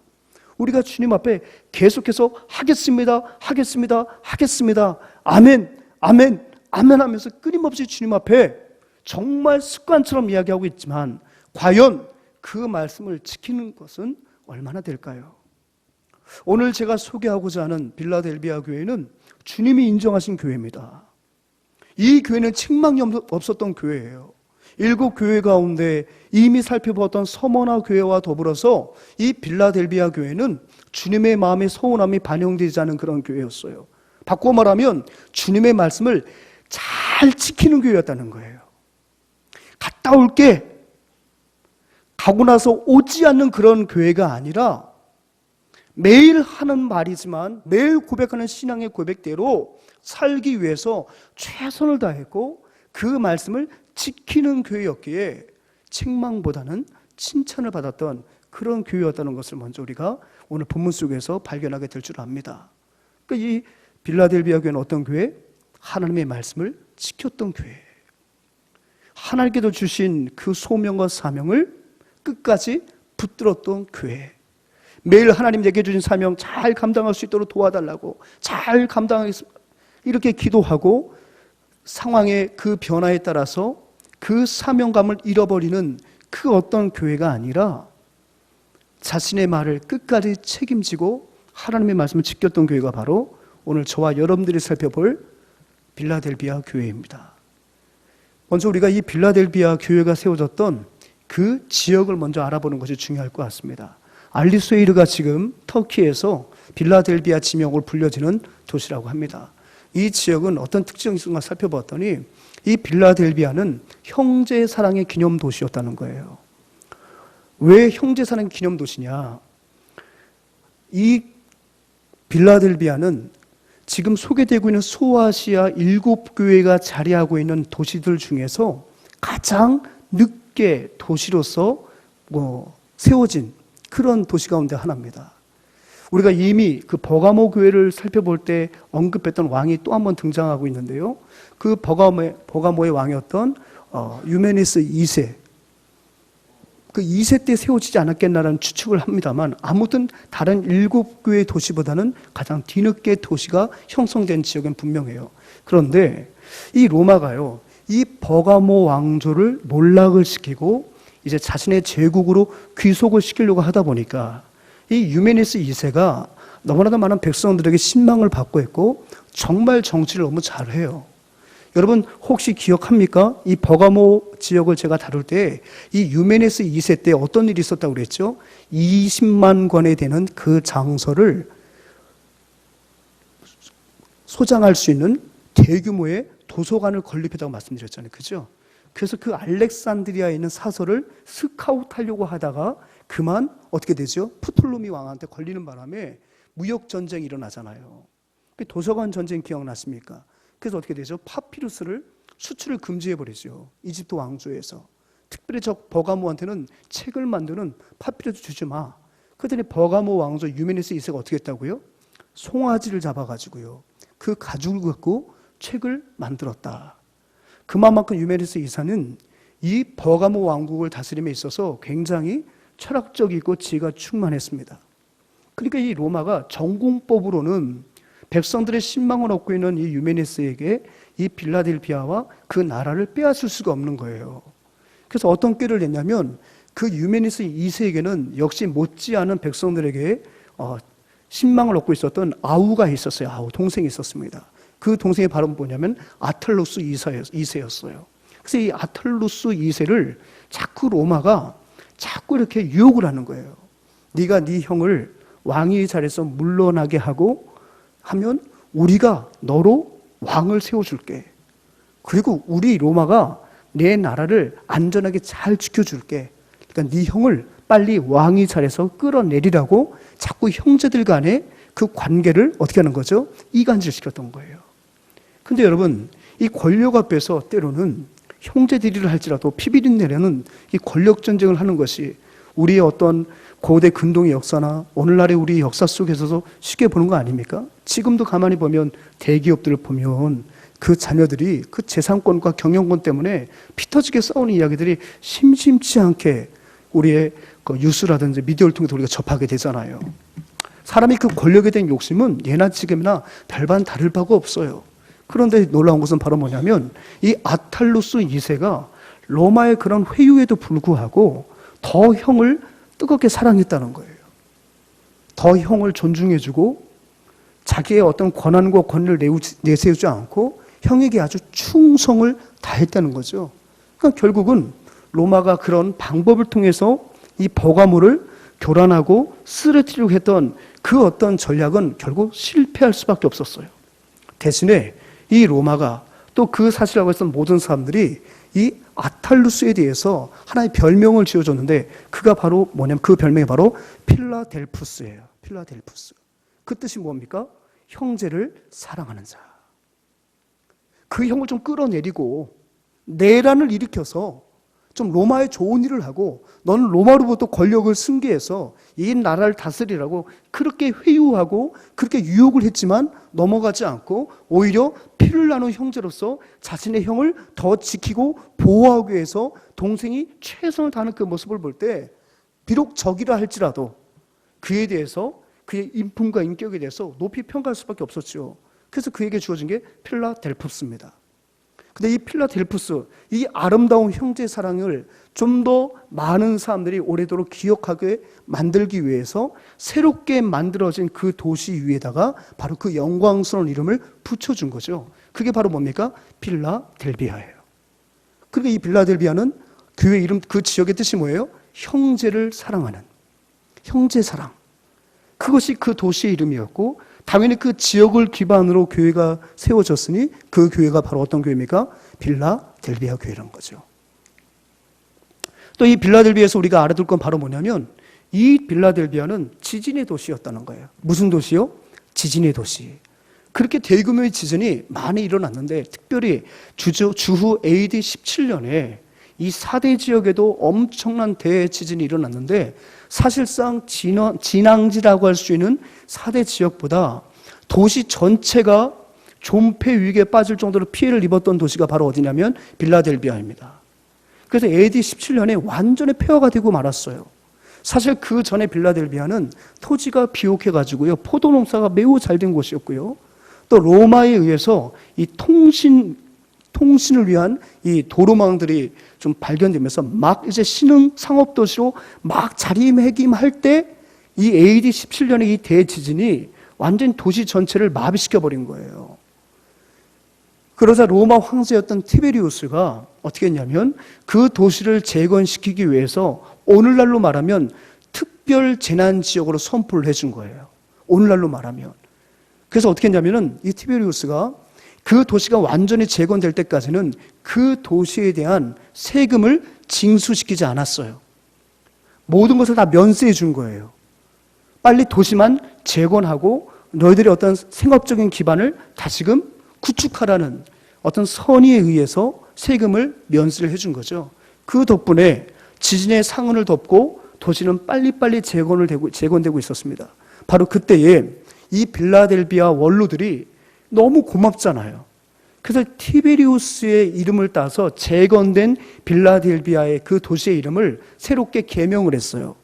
우리가 주님 앞에 계속해서 하겠습니다, 하겠습니다, 하겠습니다, 아멘, 아멘, 아멘 하면서 끊임없이 주님 앞에 정말 습관처럼 이야기하고 있지만 과연 그 말씀을 지키는 것은 얼마나 될까요? 오늘 제가 소개하고자 하는 빌라델비아 교회는 주님이 인정하신 교회입니다. 이 교회는 책망이 없었던 교회예요. 7교회 가운데 이미 살펴보았던 서머나 교회와 더불어서 이 빌라델비아 교회는 주님의 마음의 서운함이 반영되지 않은 그런 교회였어요. 바꿔 말하면 주님의 말씀을 잘 지키는 교회였다는 거예요. 갔다 올게 가고 나서 오지 않는 그런 교회가 아니라 매일 하는 말이지만 매일 고백하는 신앙의 고백대로 살기 위해서 최선을 다했고 그 말씀을 지키는 교회였기에 책망보다는 칭찬을 받았던 그런 교회였다는 것을 먼저 우리가 오늘 본문 속에서 발견하게 될 줄 압니다. 그러니까 이 빌라델비아 교회는 어떤 교회? 하나님의 말씀을 지켰던 교회. 하나님께서 주신 그 소명과 사명을 끝까지 붙들었던 교회. 매일 하나님에게 주신 사명 잘 감당할 수 있도록 도와달라고 잘 감당하겠습니다. 이렇게 기도하고 상황의 그 변화에 따라서 그 사명감을 잃어버리는 그 어떤 교회가 아니라 자신의 말을 끝까지 책임지고 하나님의 말씀을 지켰던 교회가 바로 오늘 저와 여러분들이 살펴볼 빌라델비아 교회입니다. 먼저 우리가 이 빌라델비아 교회가 세워졌던 그 지역을 먼저 알아보는 것이 중요할 것 같습니다. 알리스웨이르가 지금 터키에서 빌라델비아 지명으로 불려지는 도시라고 합니다. 이 지역은 어떤 특징이 있는가 살펴봤더니 이 빌라델비아는 형제 사랑의 기념 도시였다는 거예요. 왜 형제 사랑의 기념 도시냐? 이 빌라델비아는 지금 소개되고 있는 소아시아 7교회가 자리하고 있는 도시들 중에서 가장 늦게 도시로서 세워진 그런 도시 가운데 하나입니다. 우리가 이미 그 버가모 교회를 살펴볼 때 언급했던 왕이 또 한 번 등장하고 있는데요. 그 버가모의 왕이었던 유메니스 2세, 그 2세 때 세워지지 않았겠나라는 추측을 합니다만 아무튼 다른 7교회 도시보다는 가장 뒤늦게 도시가 형성된 지역은 분명해요. 그런데 이 로마가요, 이 버가모 왕조를 몰락을 시키고 이제 자신의 제국으로 귀속을 시키려고 하다 보니까 이 유메니스 2세가 너무나도 많은 백성들에게 신망을 받고 있고 정말 정치를 너무 잘해요. 여러분 혹시 기억합니까? 이 버가모 지역을 제가 다룰 때 이 유메니스 2세 때 어떤 일이 있었다고 그랬죠? 20만 권에 되는 그 장서를 소장할 수 있는 대규모의 도서관을 건립했다고 말씀드렸잖아요. 그죠? 그래서 그 알렉산드리아에 있는 사설을 스카우트하려고 하다가 그만 어떻게 되죠? 프톨로미 왕한테 걸리는 바람에 무역 전쟁이 일어나잖아요. 도서관 전쟁 기억나십니까? 그래서 어떻게 되죠? 파피루스를 수출을 금지해버리죠. 이집트 왕조에서. 특별히 저 버가모한테는 책을 만드는 파피루스 주지 마. 그랬더니 버가모 왕조 유메니스 2세가 어떻게 했다고요? 송아지를 잡아가지고요. 그 가죽을 갖고 책을 만들었다. 그만큼 유메니스 2세는 이 버가모 왕국을 다스림에 있어서 굉장히 철학적이고 지혜가 충만했습니다. 그러니까 이 로마가 전공법으로는 백성들의 신망을 얻고 있는 이 유메니스에게 이 빌라델비아와 그 나라를 빼앗을 수가 없는 거예요. 그래서 어떤 꾀를 냈냐면 그 유메니스 2세에게는 역시 못지않은 백성들에게 신망을 얻고 있었던 아우가 있었어요. 아우 동생이 있었습니다. 그 동생이 바로 뭐냐면 아틀루스 2세였어요. 그래서 이 아틀루스 2세를 자꾸 로마가 자꾸 이렇게 유혹을 하는 거예요. 네가 네 형을 왕위 자리에서 물러나게 하면 우리가 너로 왕을 세워줄게. 그리고 우리 로마가 내 나라를 안전하게 잘 지켜줄게. 그러니까 네 형을 빨리 왕위 자리에서 끌어내리라고 자꾸 형제들 간의 그 관계를 어떻게 하는 거죠? 이간질시켰던 거예요. 근데 여러분, 이 권력 앞에서 때로는 형제들이를 할지라도 피비린내려는 이 권력 전쟁을 하는 것이 우리의 어떤 고대 근동의 역사나 오늘날의 우리 역사 속에서도 쉽게 보는 거 아닙니까? 지금도 가만히 보면 대기업들을 보면 그 자녀들이 그 재산권과 경영권 때문에 피 터지게 싸우는 이야기들이 심심치 않게 우리의 그 뉴스라든지 미디어를 통해서 우리가 접하게 되잖아요. 사람이 그 권력에 대한 욕심은 예나 지금이나 별반 다를 바가 없어요. 그런데 놀라운 것은 바로 뭐냐면 이 아탈루스 2세가 로마의 그런 회유에도 불구하고 더 형을 뜨겁게 사랑했다는 거예요. 더 형을 존중해주고 자기의 어떤 권한과 권리를 내세우지 않고 형에게 아주 충성을 다했다는 거죠. 그러니까 결국은 로마가 그런 방법을 통해서 이 버가모를 교란하고 쓰러뜨리려고 했던 그 어떤 전략은 결국 실패할 수밖에 없었어요. 대신에 이 로마가 또 그 사실을 알고 있었던 모든 사람들이 이 아탈루스에 대해서 하나의 별명을 지어줬는데 그가 바로 뭐냐면 그 별명이 바로 필라델푸스예요. 필라델푸스. 그 뜻이 뭡니까? 형제를 사랑하는 자. 그 형을 좀 끌어내리고 내란을 일으켜서 좀 로마의 좋은 일을 하고 너는 로마로부터 권력을 승계해서 이 나라를 다스리라고 그렇게 회유하고 그렇게 유혹을 했지만 넘어가지 않고 오히려 피를 나눈 형제로서 자신의 형을 더 지키고 보호하기 위해서 동생이 최선을 다하는 그 모습을 볼 때 비록 적이라 할지라도 그에 대해서 그의 인품과 인격에 대해서 높이 평가할 수밖에 없었죠. 그래서 그에게 주어진 게 필라델푸스입니다. 근데 이 필라델푸스, 이 아름다운 형제 사랑을 좀 더 많은 사람들이 오래도록 기억하게 만들기 위해서 새롭게 만들어진 그 도시 위에다가 바로 그 영광스러운 이름을 붙여준 거죠. 그게 바로 뭡니까? 필라델비아예요. 그러니까 이 필라델비아는 교회 이름, 그 지역의 뜻이 뭐예요? 형제를 사랑하는, 형제 사랑. 그것이 그 도시의 이름이었고, 당연히 그 지역을 기반으로 교회가 세워졌으니 그 교회가 바로 어떤 교회입니까? 필라델비아 교회라는 거죠. 또 이 필라델비아에서 우리가 알아둘 건 바로 뭐냐면 이 필라델비아는 지진의 도시였다는 거예요. 무슨 도시요? 지진의 도시. 그렇게 대규모의 지진이 많이 일어났는데 특별히 주후 AD 17년에 이 4대 지역에도 엄청난 대지진이 일어났는데 사실상 진앙지라고 할 수 있는 4대 지역보다 도시 전체가 존폐 위기에 빠질 정도로 피해를 입었던 도시가 바로 어디냐면 필라델비아입니다. 그래서 AD 17년에 완전히 폐허가 되고 말았어요. 사실 그 전에 필라델비아는 토지가 비옥해가지고요, 포도 농사가 매우 잘 된 곳이었고요, 또 로마에 의해서 이 통신을 위한 이 도로망들이 좀 발견되면서 막 이제 신흥 상업 도시로 막 자리매김할 때 이 AD 17년의 이 대지진이 완전 도시 전체를 마비시켜 버린 거예요. 그러자 로마 황제였던 티베리우스가 어떻게 했냐면 그 도시를 재건시키기 위해서 오늘날로 말하면 특별 재난 지역으로 선포를 해준 거예요. 오늘날로 말하면. 그래서 어떻게 했냐면은 이 티베리우스가 그 도시가 완전히 재건될 때까지는 그 도시에 대한 세금을 징수시키지 않았어요. 모든 것을 다 면세해 준 거예요. 빨리 도시만 재건하고 너희들의 어떤 생업적인 기반을 다시금 구축하라는 어떤 선의에 의해서 세금을 면세를 해준 거죠. 그 덕분에 지진의 상흔을 덮고 도시는 빨리빨리 재건되고 있었습니다. 바로 그때에 이 필라델비아 원로들이 너무 고맙잖아요. 그래서 티베리우스의 이름을 따서 재건된 필라델비아의 그 도시의 이름을 새롭게 개명을 했어요.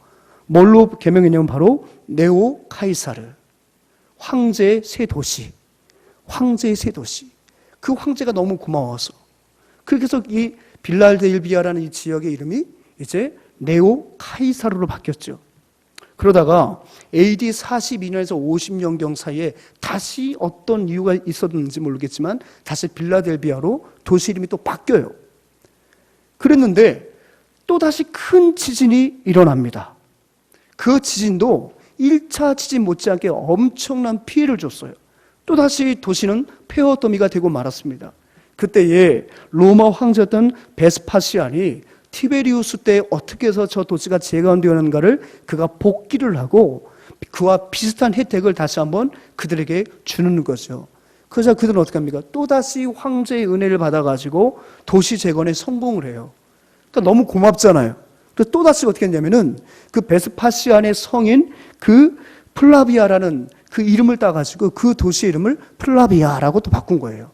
뭘로 개명했냐면 바로 네오 카이사르, 황제의 새 도시. 황제의 새 도시. 그 황제가 너무 고마워서. 그래서 이 필라델비아라는 이 지역의 이름이 이제 네오 카이사르로 바뀌었죠. 그러다가 AD 42년에서 50년경 사이에 다시 어떤 이유가 있었는지 모르겠지만 다시 필라델비아로 도시 이름이 또 바뀌어요. 그랬는데 또다시 큰 지진이 일어납니다. 그 지진도 1차 지진 못지않게 엄청난 피해를 줬어요. 또다시 도시는 폐허 더미가 되고 말았습니다. 그때에 로마 황제였던 베스파시안이 티베리우스 때 어떻게 해서 저 도시가 재건되었는가를 그가 복기를 하고 그와 비슷한 혜택을 다시 한번 그들에게 주는 거죠. 그래서 그들은 어떻게 합니까? 또다시 황제의 은혜를 받아가지고 도시 재건에 성공을 해요. 그러니까 너무 고맙잖아요. 그래서 또다시 어떻게 했냐면은 그 베스파시안의 성인 그 플라비아라는 그 이름을 따가지고 그 도시의 이름을 플라비아라고 또 바꾼 거예요.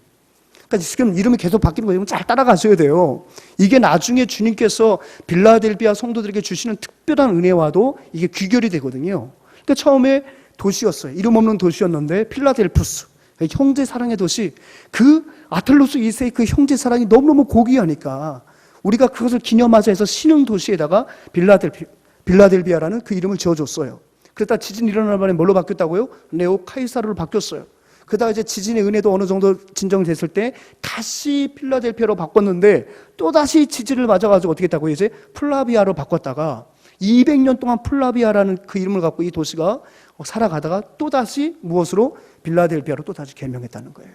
그러니까 지금 이름이 계속 바뀌는 거예요. 잘 따라가셔야 돼요. 이게 나중에 주님께서 빌라델비아 성도들에게 주시는 특별한 은혜와도 이게 귀결이 되거든요. 그러니까 처음에 도시였어요. 이름 없는 도시였는데 필라델푸스, 형제 사랑의 도시. 그 아틀로스 2세의 그 형제 사랑이 너무너무 고귀하니까 우리가 그것을 기념하자 해서 신흥 도시에다가 빌라델비아라는 그 이름을 지어줬어요. 그러다 지진 일어날 만에 뭘로 바뀌었다고요? 네오 카이사르로 바뀌었어요. 그러다가 이제 지진의 은혜도 어느 정도 진정됐을 때 다시 필라델피아로 바꿨는데 또다시 지진을 맞아가지고 어떻게 했다고요? 이제 플라비아로 바꿨다가 200년 동안 플라비아라는 그 이름을 갖고 이 도시가 살아가다가 또다시 무엇으로? 빌라델비아로 또다시 개명했다는 거예요.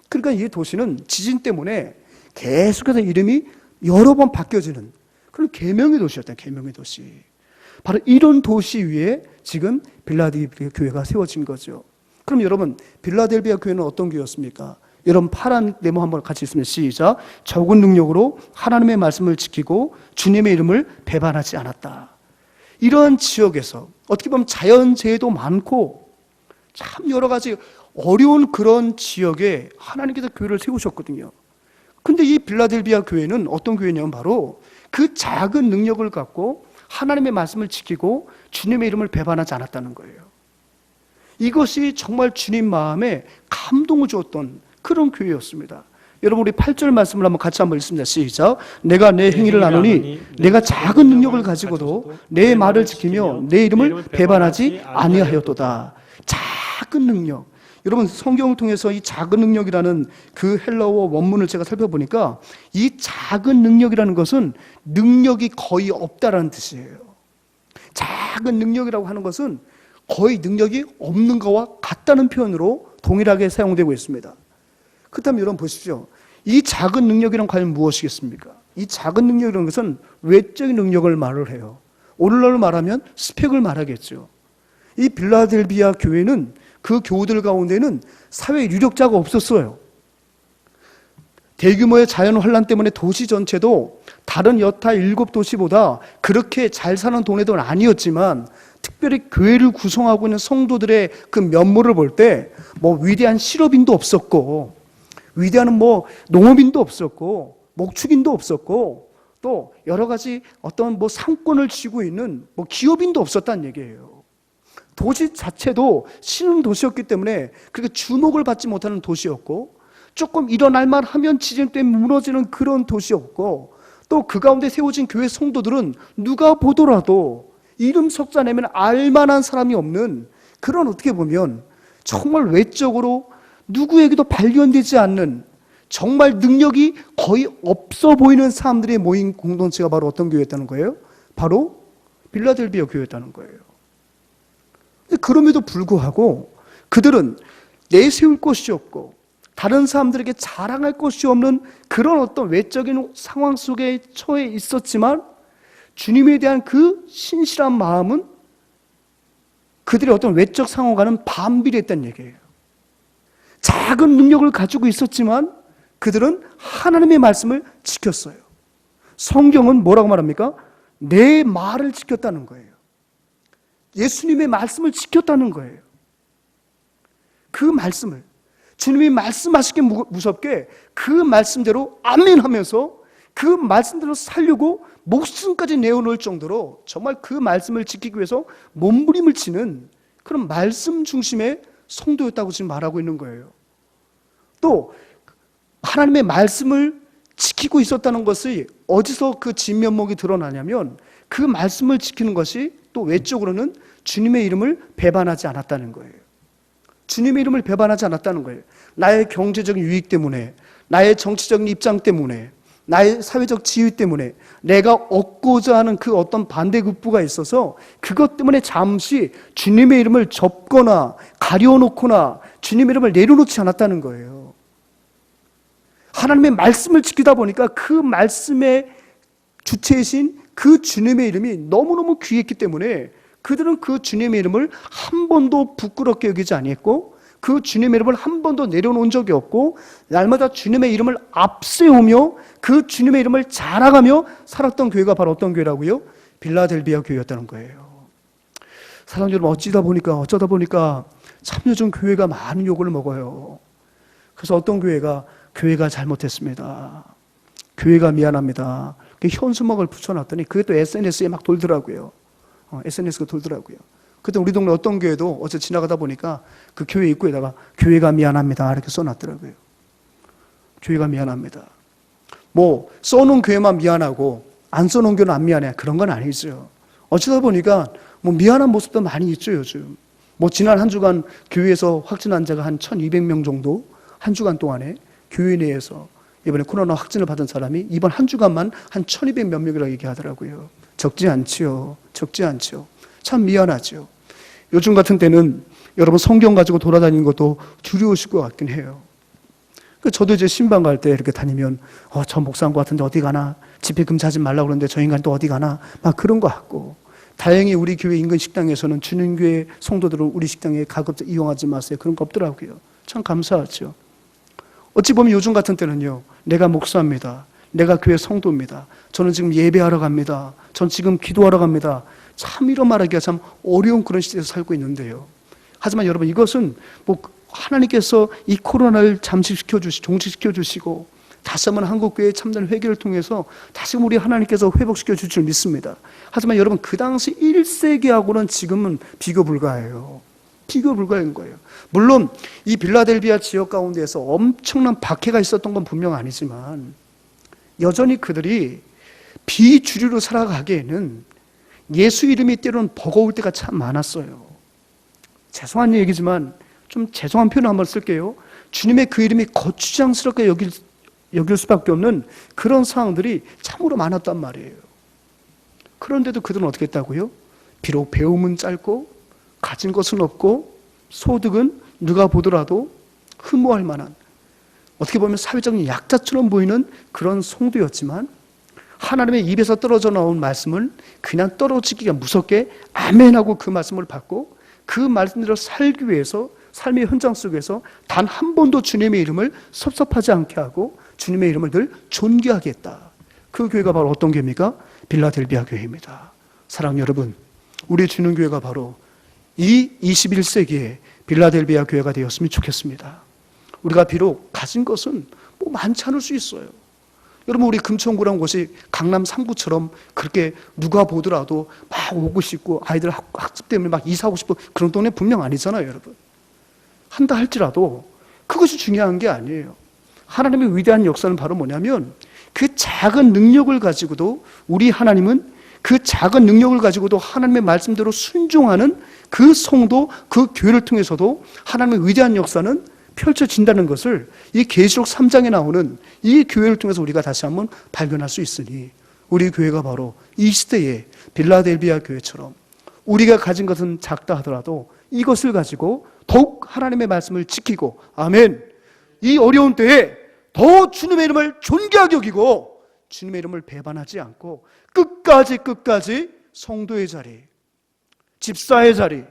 그러니까 이 도시는 지진 때문에 계속해서 이름이 여러 번 바뀌어지는 그런 개명의 도시였다. 개명의 도시. 바로 이런 도시 위에 지금 빌라델비아 교회가 세워진 거죠. 그럼 여러분, 빌라델비아 교회는 어떤 교회였습니까? 여러분 파란 네모 한번 같이 있으면 시작. 적은 능력으로 하나님의 말씀을 지키고 주님의 이름을 배반하지 않았다. 이러한 지역에서 어떻게 보면 자연재해도 많고 참 여러 가지 어려운 그런 지역에 하나님께서 교회를 세우셨거든요. 근데 이 빌라델비아 교회는 어떤 교회냐면 바로 그 작은 능력을 갖고 하나님의 말씀을 지키고 주님의 이름을 배반하지 않았다는 거예요. 이것이 정말 주님 마음에 감동을 주었던 그런 교회였습니다. 여러분 우리 8절 말씀을 한번 같이 한번 읽습니다. 시작. 내가 내 행위를 아노니 내가 작은 능력을 가지고도 내 말을 지키며 내 이름을 배반하지 아니하였도다. 작은 능력. 여러분 성경을 통해서 이 작은 능력이라는 그 헬라어 원문을 제가 살펴보니까 이 작은 능력이라는 것은 능력이 거의 없다라는 뜻이에요. 작은 능력이라고 하는 것은 거의 능력이 없는 것과 같다는 표현으로 동일하게 사용되고 있습니다. 그렇다면 여러분 보십시오. 이 작은 능력이란 과연 무엇이겠습니까? 이 작은 능력이라는 것은 외적인 능력을 말을 해요. 오늘날로 말하면 스펙을 말하겠죠. 이 빌라델비아 교회는 그 교우들 가운데는 사회 유력자가 없었어요. 대규모의 자연환란 때문에 도시 전체도 다른 여타 7도시보다 그렇게 잘 사는 동네도 아니었지만 특별히 교회를 구성하고 있는 성도들의 그 면모를 볼 때 뭐 위대한 실업인도 없었고 위대한 뭐 농업인도 없었고 목축인도 없었고 또 여러 가지 어떤 뭐 상권을 쥐고 있는 뭐 기업인도 없었다는 얘기예요. 도시 자체도 신흥 도시였기 때문에 그렇게 주목을 받지 못하는 도시였고 조금 일어날만 하면 지진 때문에 무너지는 그런 도시였고 또 그 가운데 세워진 교회 성도들은 누가 보더라도 이름 석자 내면 알만한 사람이 없는 그런 어떻게 보면 정말 외적으로 누구에게도 발견되지 않는 정말 능력이 거의 없어 보이는 사람들이 모인 공동체가 바로 어떤 교회였다는 거예요? 바로 빌라델비아 교회였다는 거예요. 그럼에도 불구하고 그들은 내세울 것이 없고 다른 사람들에게 자랑할 것이 없는 그런 어떤 외적인 상황 속에 처해 있었지만 주님에 대한 그 신실한 마음은 그들의 어떤 외적 상황과는 반비례했다는 얘기예요. 작은 능력을 가지고 있었지만 그들은 하나님의 말씀을 지켰어요. 성경은 뭐라고 말합니까? 내 말을 지켰다는 거예요. 예수님의 말씀을 지켰다는 거예요. 그 말씀을 주님이 말씀하시기 무섭게 그 말씀대로 아멘 하면서 그 말씀대로 살려고 목숨까지 내어놓을 정도로 정말 그 말씀을 지키기 위해서 몸부림을 치는 그런 말씀 중심의 성도였다고 지금 말하고 있는 거예요. 또 하나님의 말씀을 지키고 있었다는 것이 어디서 그 진면목이 드러나냐면 그 말씀을 지키는 것이 또 외적으로는 주님의 이름을 배반하지 않았다는 거예요. 주님의 이름을 배반하지 않았다는 거예요. 나의 경제적인 유익 때문에, 나의 정치적인 입장 때문에, 나의 사회적 지위 때문에 내가 얻고자 하는 그 어떤 반대급부가 있어서 그것 때문에 잠시 주님의 이름을 접거나 가려놓거나 주님의 이름을 내려놓지 않았다는 거예요. 하나님의 말씀을 지키다 보니까 그 말씀의 주체이신 그 주님의 이름이 너무너무 귀했기 때문에 그들은 그 주님의 이름을 한 번도 부끄럽게 여기지 아니했고 그 주님의 이름을 한 번도 내려놓은 적이 없고 날마다 주님의 이름을 앞세우며 그 주님의 이름을 자랑하며 살았던 교회가 바로 어떤 교회라고요? 빌라델비아 교회였다는 거예요. 사랑하는 여러분, 어쩌다 보니까 참 요즘 교회가 많은 욕을 먹어요. 그래서 어떤 교회가 잘못했습니다. 교회가 미안합니다. 현수막을 붙여놨더니 그게 또 SNS에 막 돌더라고요. SNS가 돌더라고요. 그때 우리 동네 어떤 교회도 어제 지나가다 보니까 그 교회 입구에다가 교회가 미안합니다 이렇게 써놨더라고요. 교회가 미안합니다. 뭐 써놓은 교회만 미안하고 안 써놓은 교회는 안 미안해 그런 건 아니죠. 어쩌다 보니까 뭐 미안한 모습도 많이 있죠 요즘. 뭐 지난 한 주간 교회에서 확진 환자가 한 1200명 정도 한 주간 동안에 교회 내에서 이번에 코로나 확진을 받은 사람이 이번 한 주간만 한 1200 몇 명이라고 얘기하더라고요. 적지 않지요. 참 미안하죠. 요즘 같은 때는 여러분 성경 가지고 돌아다니는 것도 두려우실 것 같긴 해요. 저도 이제 신방 갈 때 이렇게 다니면 저 목사인 것 같은데 어디 가나, 집회 금지하지 말라고 그러는데 저 인간 또 어디 가나 막 그런 것 같고, 다행히 우리 교회 인근 식당에서는 주님교회 성도들을 우리 식당에 가급적 이용하지 마세요 그런 거 없더라고요. 참 감사하죠. 어찌 보면 요즘 같은 때는요, 내가 목사입니다. 내가 교회 성도입니다. 저는 지금 예배하러 갑니다. 전 지금 기도하러 갑니다. 참 이런 말하기가 참 어려운 그런 시대에서 살고 있는데요. 하지만 여러분, 이것은 하나님께서 이 코로나를 종식시켜 주시고 다시 한번 한국교회의 참된 회개를 통해서 다시금 우리 하나님께서 회복시켜 주실 줄 믿습니다. 하지만 여러분, 그 당시 1세기하고는 지금은 비교 불가해요. 비교 불가인 거예요. 물론 이 빌라델비아 지역 가운데에서 엄청난 박해가 있었던 건 분명 아니지만 여전히 그들이 비주류로 살아가기에는 예수 이름이 때로는 버거울 때가 참 많았어요. 죄송한 얘기지만 좀 죄송한 표현을 한번 쓸게요. 주님의 그 이름이 거추장스럽게 여길 수밖에 없는 그런 상황들이 참으로 많았단 말이에요. 그런데도 그들은 어떻게 했다고요? 비록 배움은 짧고 가진 것은 없고 소득은 누가 보더라도 흠모할 만한, 어떻게 보면 사회적인 약자처럼 보이는 그런 성도였지만 하나님의 입에서 떨어져 나온 말씀을 그냥 떨어지기가 무섭게 아멘하고 그 말씀을 받고 그 말씀대로 살기 위해서 삶의 현장 속에서 단 한 번도 주님의 이름을 섭섭하지 않게 하고 주님의 이름을 늘 존귀하게 했다. 그 교회가 바로 어떤 교회입니까? 빌라델비아 교회입니다. 사랑하는 여러분, 우리 주는 교회가 바로 이 21세기에 빌라델비아 교회가 되었으면 좋겠습니다. 우리가 비록 가진 것은 많지 않을 수 있어요. 여러분, 우리 금천구라는 곳이 강남 3구처럼 그렇게 누가 보더라도 막 오고 싶고 아이들 학습 때문에 막 이사하고 싶고 그런 동네 분명 아니잖아요, 여러분. 한다 할지라도 그것이 중요한 게 아니에요. 하나님의 위대한 역사는 바로 뭐냐면 그 작은 능력을 가지고도 우리 하나님은 그 작은 능력을 가지고도 하나님의 말씀대로 순종하는 그 성도, 그 교회를 통해서도 하나님의 위대한 역사는 펼쳐진다는 것을 이 계시록 3장에 나오는 이 교회를 통해서 우리가 다시 한번 발견할 수 있으니 우리 교회가 바로 이 시대의 빌라델비아 교회처럼 우리가 가진 것은 작다 하더라도 이것을 가지고 더욱 하나님의 말씀을 지키고, 아멘, 이 어려운 때에 더 주님의 이름을 존귀하게 여기고 주님의 이름을 배반하지 않고 끝까지 성도의 자리, 집사의 자리,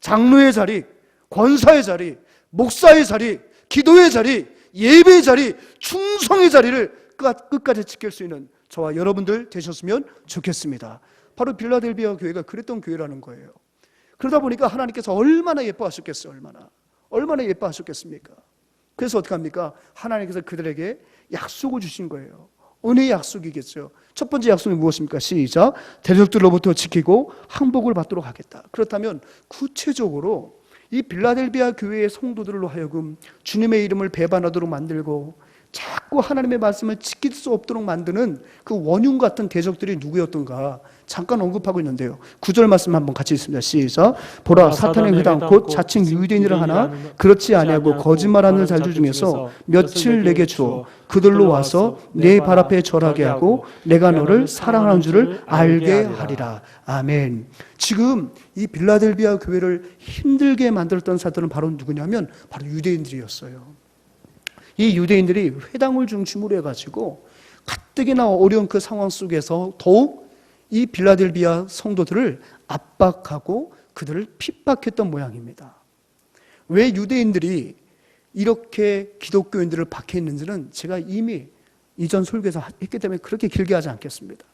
장로의 자리, 권사의 자리, 목사의 자리, 기도의 자리, 예배의 자리, 충성의 자리를 끝까지 지킬 수 있는 저와 여러분들 되셨으면 좋겠습니다. 바로 빌라델비아 교회가 그랬던 교회라는 거예요. 그러다 보니까 하나님께서 얼마나 예뻐하셨겠어요. 얼마나 예뻐하셨겠습니까? 그래서 어떻게 합니까? 하나님께서 그들에게 약속을 주신 거예요. 은혜의 약속이겠죠. 첫 번째 약속이 무엇입니까? 시작. 대적들로부터 지키고 항복을 받도록 하겠다. 그렇다면 구체적으로 이 빌라델비아 교회의 성도들로 하여금 주님의 이름을 배반하도록 만들고 자꾸 하나님의 말씀을 지킬 수 없도록 만드는 그 원흉 같은 대적들이 누구였던가 잠깐 언급하고 있는데요. 9절 말씀 한번 같이 읽습니다. 시작. 보라, 사탄의 회당 곧 자칭 유대인이라 하나 그렇지 아니하고 거짓말하는 자들 중에서 며칠 내게 주어 그들로 와서 내 발 앞에 절하게 하고 내가 너를 사랑하는 줄을 알게 하리라. 아멘. 지금 이 빌라델비아 교회를 힘들게 만들었던 사람들은 바로 누구냐면 바로 유대인들이었어요. 이 유대인들이 회당을 중심으로 해가지고 가뜩이나 어려운 그 상황 속에서 더욱 이 빌라델비아 성도들을 압박하고 그들을 핍박했던 모양입니다. 왜 유대인들이 이렇게 기독교인들을 박해했는지는 제가 이미 이전 설교에서 했기 때문에 그렇게 길게 하지 않겠습니다.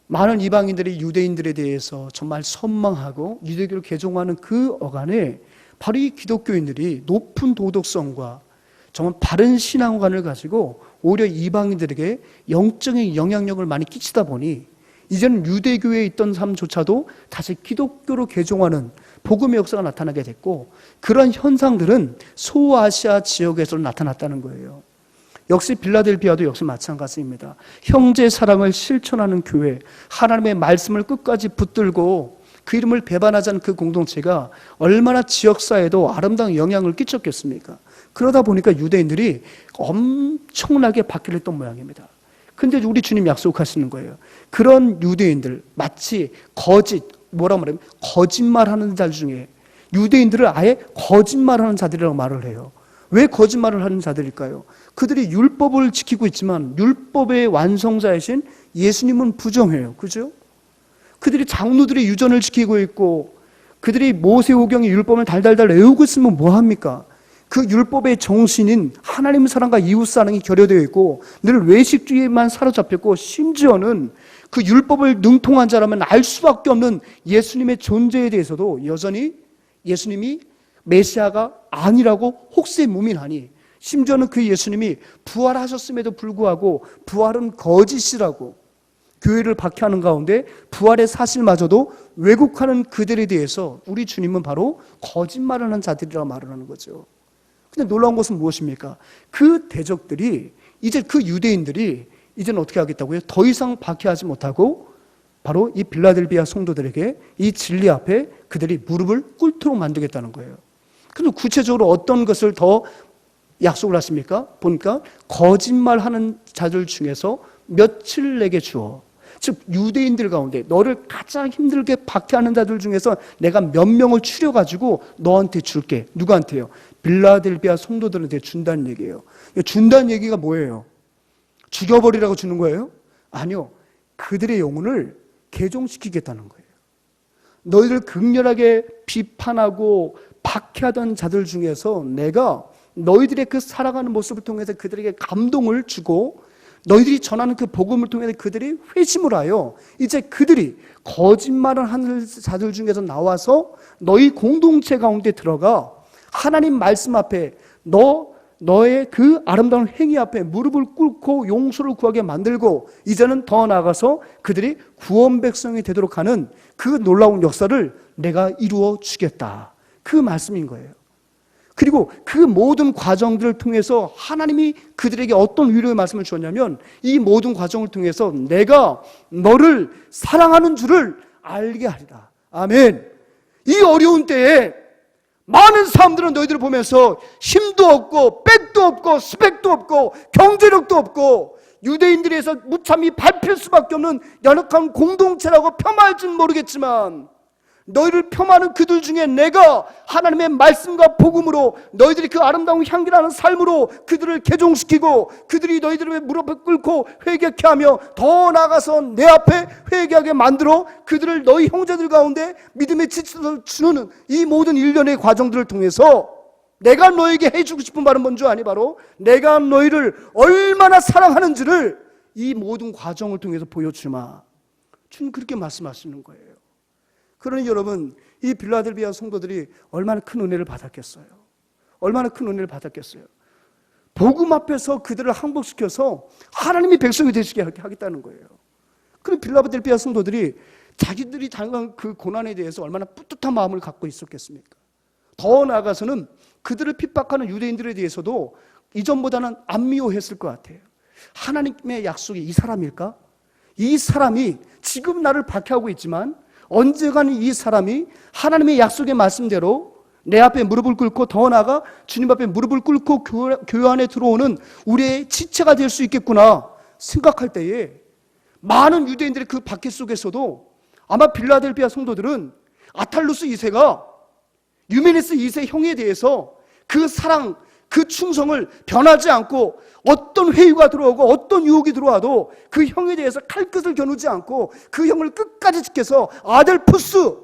많은 이방인들이 유대인들에 대해서 정말 선망하고 유대교를 개종하는 그 어간에 바로 이 기독교인들이 높은 도덕성과 정말 바른 신앙관을 가지고 오히려 이방인들에게 영적인 영향력을 많이 끼치다 보니 이제는 유대교에 있던 사람조차도 다시 기독교로 개종하는 복음의 역사가 나타나게 됐고 그런 현상들은 소아시아 지역에서 나타났다는 거예요. 역시 빌라델비아도 역시 마찬가지입니다. 형제 사랑을 실천하는 교회, 하나님의 말씀을 끝까지 붙들고 그 이름을 배반하지 않은 그 공동체가 얼마나 지역사회에도 아름다운 영향을 끼쳤겠습니까? 그러다 보니까 유대인들이 엄청나게 박해를 했던 모양입니다. 근데 우리 주님 약속하시는 거예요. 그런 유대인들, 마치 거짓말하는 자들 중에 유대인들을 아예 거짓말하는 자들이라고 말을 해요. 왜 거짓말을 하는 자들일까요? 그들이 율법을 지키고 있지만 율법의 완성자이신 예수님은 부정해요. 그죠? 그들이 장로들이 유전을 지키고 있고 그들이 모세오경의 율법을 달달달 외우고 있으면 뭐합니까? 그 율법의 정신인 하나님 사랑과 이웃 사랑이 결여되어 있고 늘 외식주의에만 사로잡혔고 심지어는 그 율법을 능통한 자라면 알 수밖에 없는 예수님의 존재에 대해서도 여전히 예수님이 메시아가 아니라고 혹세 무민하니 심지어는 그 예수님이 부활하셨음에도 불구하고 부활은 거짓이라고 교회를 박해하는 가운데 부활의 사실마저도 왜곡하는 그들에 대해서 우리 주님은 바로 거짓말을 하는 자들이라고 말을 하는 거죠. 근데 놀라운 것은 무엇입니까? 그 대적들이 이제 그 유대인들이 이제는 어떻게 하겠다고요? 더 이상 박해하지 못하고 바로 이 빌라델비아 성도들에게 이 진리 앞에 그들이 무릎을 꿇도록 만들겠다는 거예요. 그럼 구체적으로 어떤 것을 더 약속을 하십니까? 보니까 거짓말하는 자들 중에서 며칠 내게 주어. 즉 유대인들 가운데 너를 가장 힘들게 박해하는 자들 중에서 내가 몇 명을 추려가지고 너한테 줄게. 누구한테요? 빌라델비아 성도들한테 준다는 얘기예요. 준다는 얘기가 뭐예요? 죽여버리라고 주는 거예요? 아니요. 그들의 영혼을 개종시키겠다는 거예요. 너희를 극렬하게 비판하고 박해하던 자들 중에서 내가 너희들의 그 살아가는 모습을 통해서 그들에게 감동을 주고 너희들이 전하는 그 복음을 통해서 그들이 회심을 하여 이제 그들이 거짓말을 하는 자들 중에서 나와서 너희 공동체 가운데 들어가 하나님 말씀 앞에 너의 그 아름다운 행위 앞에 무릎을 꿇고 용서를 구하게 만들고 이제는 더 나아가서 그들이 구원 백성이 되도록 하는 그 놀라운 역사를 내가 이루어 주겠다. 그 말씀인 거예요. 그리고 그 모든 과정들을 통해서 하나님이 그들에게 어떤 위로의 말씀을 주었냐면 이 모든 과정을 통해서 내가 너를 사랑하는 줄을 알게 하리라. 아멘. 이 어려운 때에 많은 사람들은 너희들을 보면서 힘도 없고 백도 없고 스펙도 없고 경제력도 없고 유대인들에서 무참히 밟힐 수밖에 없는 연약한 공동체라고 폄하할지는 모르겠지만 너희를 폄하하는 그들 중에 내가 하나님의 말씀과 복음으로 너희들이 그 아름다운 향기나는 삶으로 그들을 개종시키고 그들이 너희들의 무릎을 꿇고 회개케 하며 더 나아가서 내 앞에 회개하게 만들어 그들을 너희 형제들 가운데 믿음의 지침을 주는 이 모든 일련의 과정들을 통해서 내가 너에게 해주고 싶은 말은 뭔지 아니? 바로 내가 너희를 얼마나 사랑하는지를 이 모든 과정을 통해서 보여주마. 주님 그렇게 말씀하시는 거예요. 그러니 여러분 이 빌라델비아 성도들이 얼마나 큰 은혜를 받았겠어요. 얼마나 큰 은혜를 받았겠어요. 복음 앞에서 그들을 항복시켜서 하나님의 백성이 되시게 하겠다는 거예요. 그럼 빌라델비아 성도들이 자기들이 당한 그 고난에 대해서 얼마나 뿌듯한 마음을 갖고 있었겠습니까? 더 나아가서는 그들을 핍박하는 유대인들에 대해서도 이전보다는 안 미워했을 것 같아요. 하나님의 약속이 이 사람일까? 이 사람이 지금 나를 박해하고 있지만 언젠가는 이 사람이 하나님의 약속의 말씀대로 내 앞에 무릎을 꿇고 더 나아가 주님 앞에 무릎을 꿇고 교회 안에 들어오는 우리의 지체가 될 수 있겠구나 생각할 때에 많은 유대인들의 그 박해 속에서도 아마 빌라델비아 성도들은 아탈루스 2세가 유메네스 2세 형에 대해서 그 사랑, 그 충성을 변하지 않고 어떤 회유가 들어오고 어떤 유혹이 들어와도 그 형에 대해서 칼끝을 겨누지 않고 그 형을 끝까지 지켜서 아델푸스,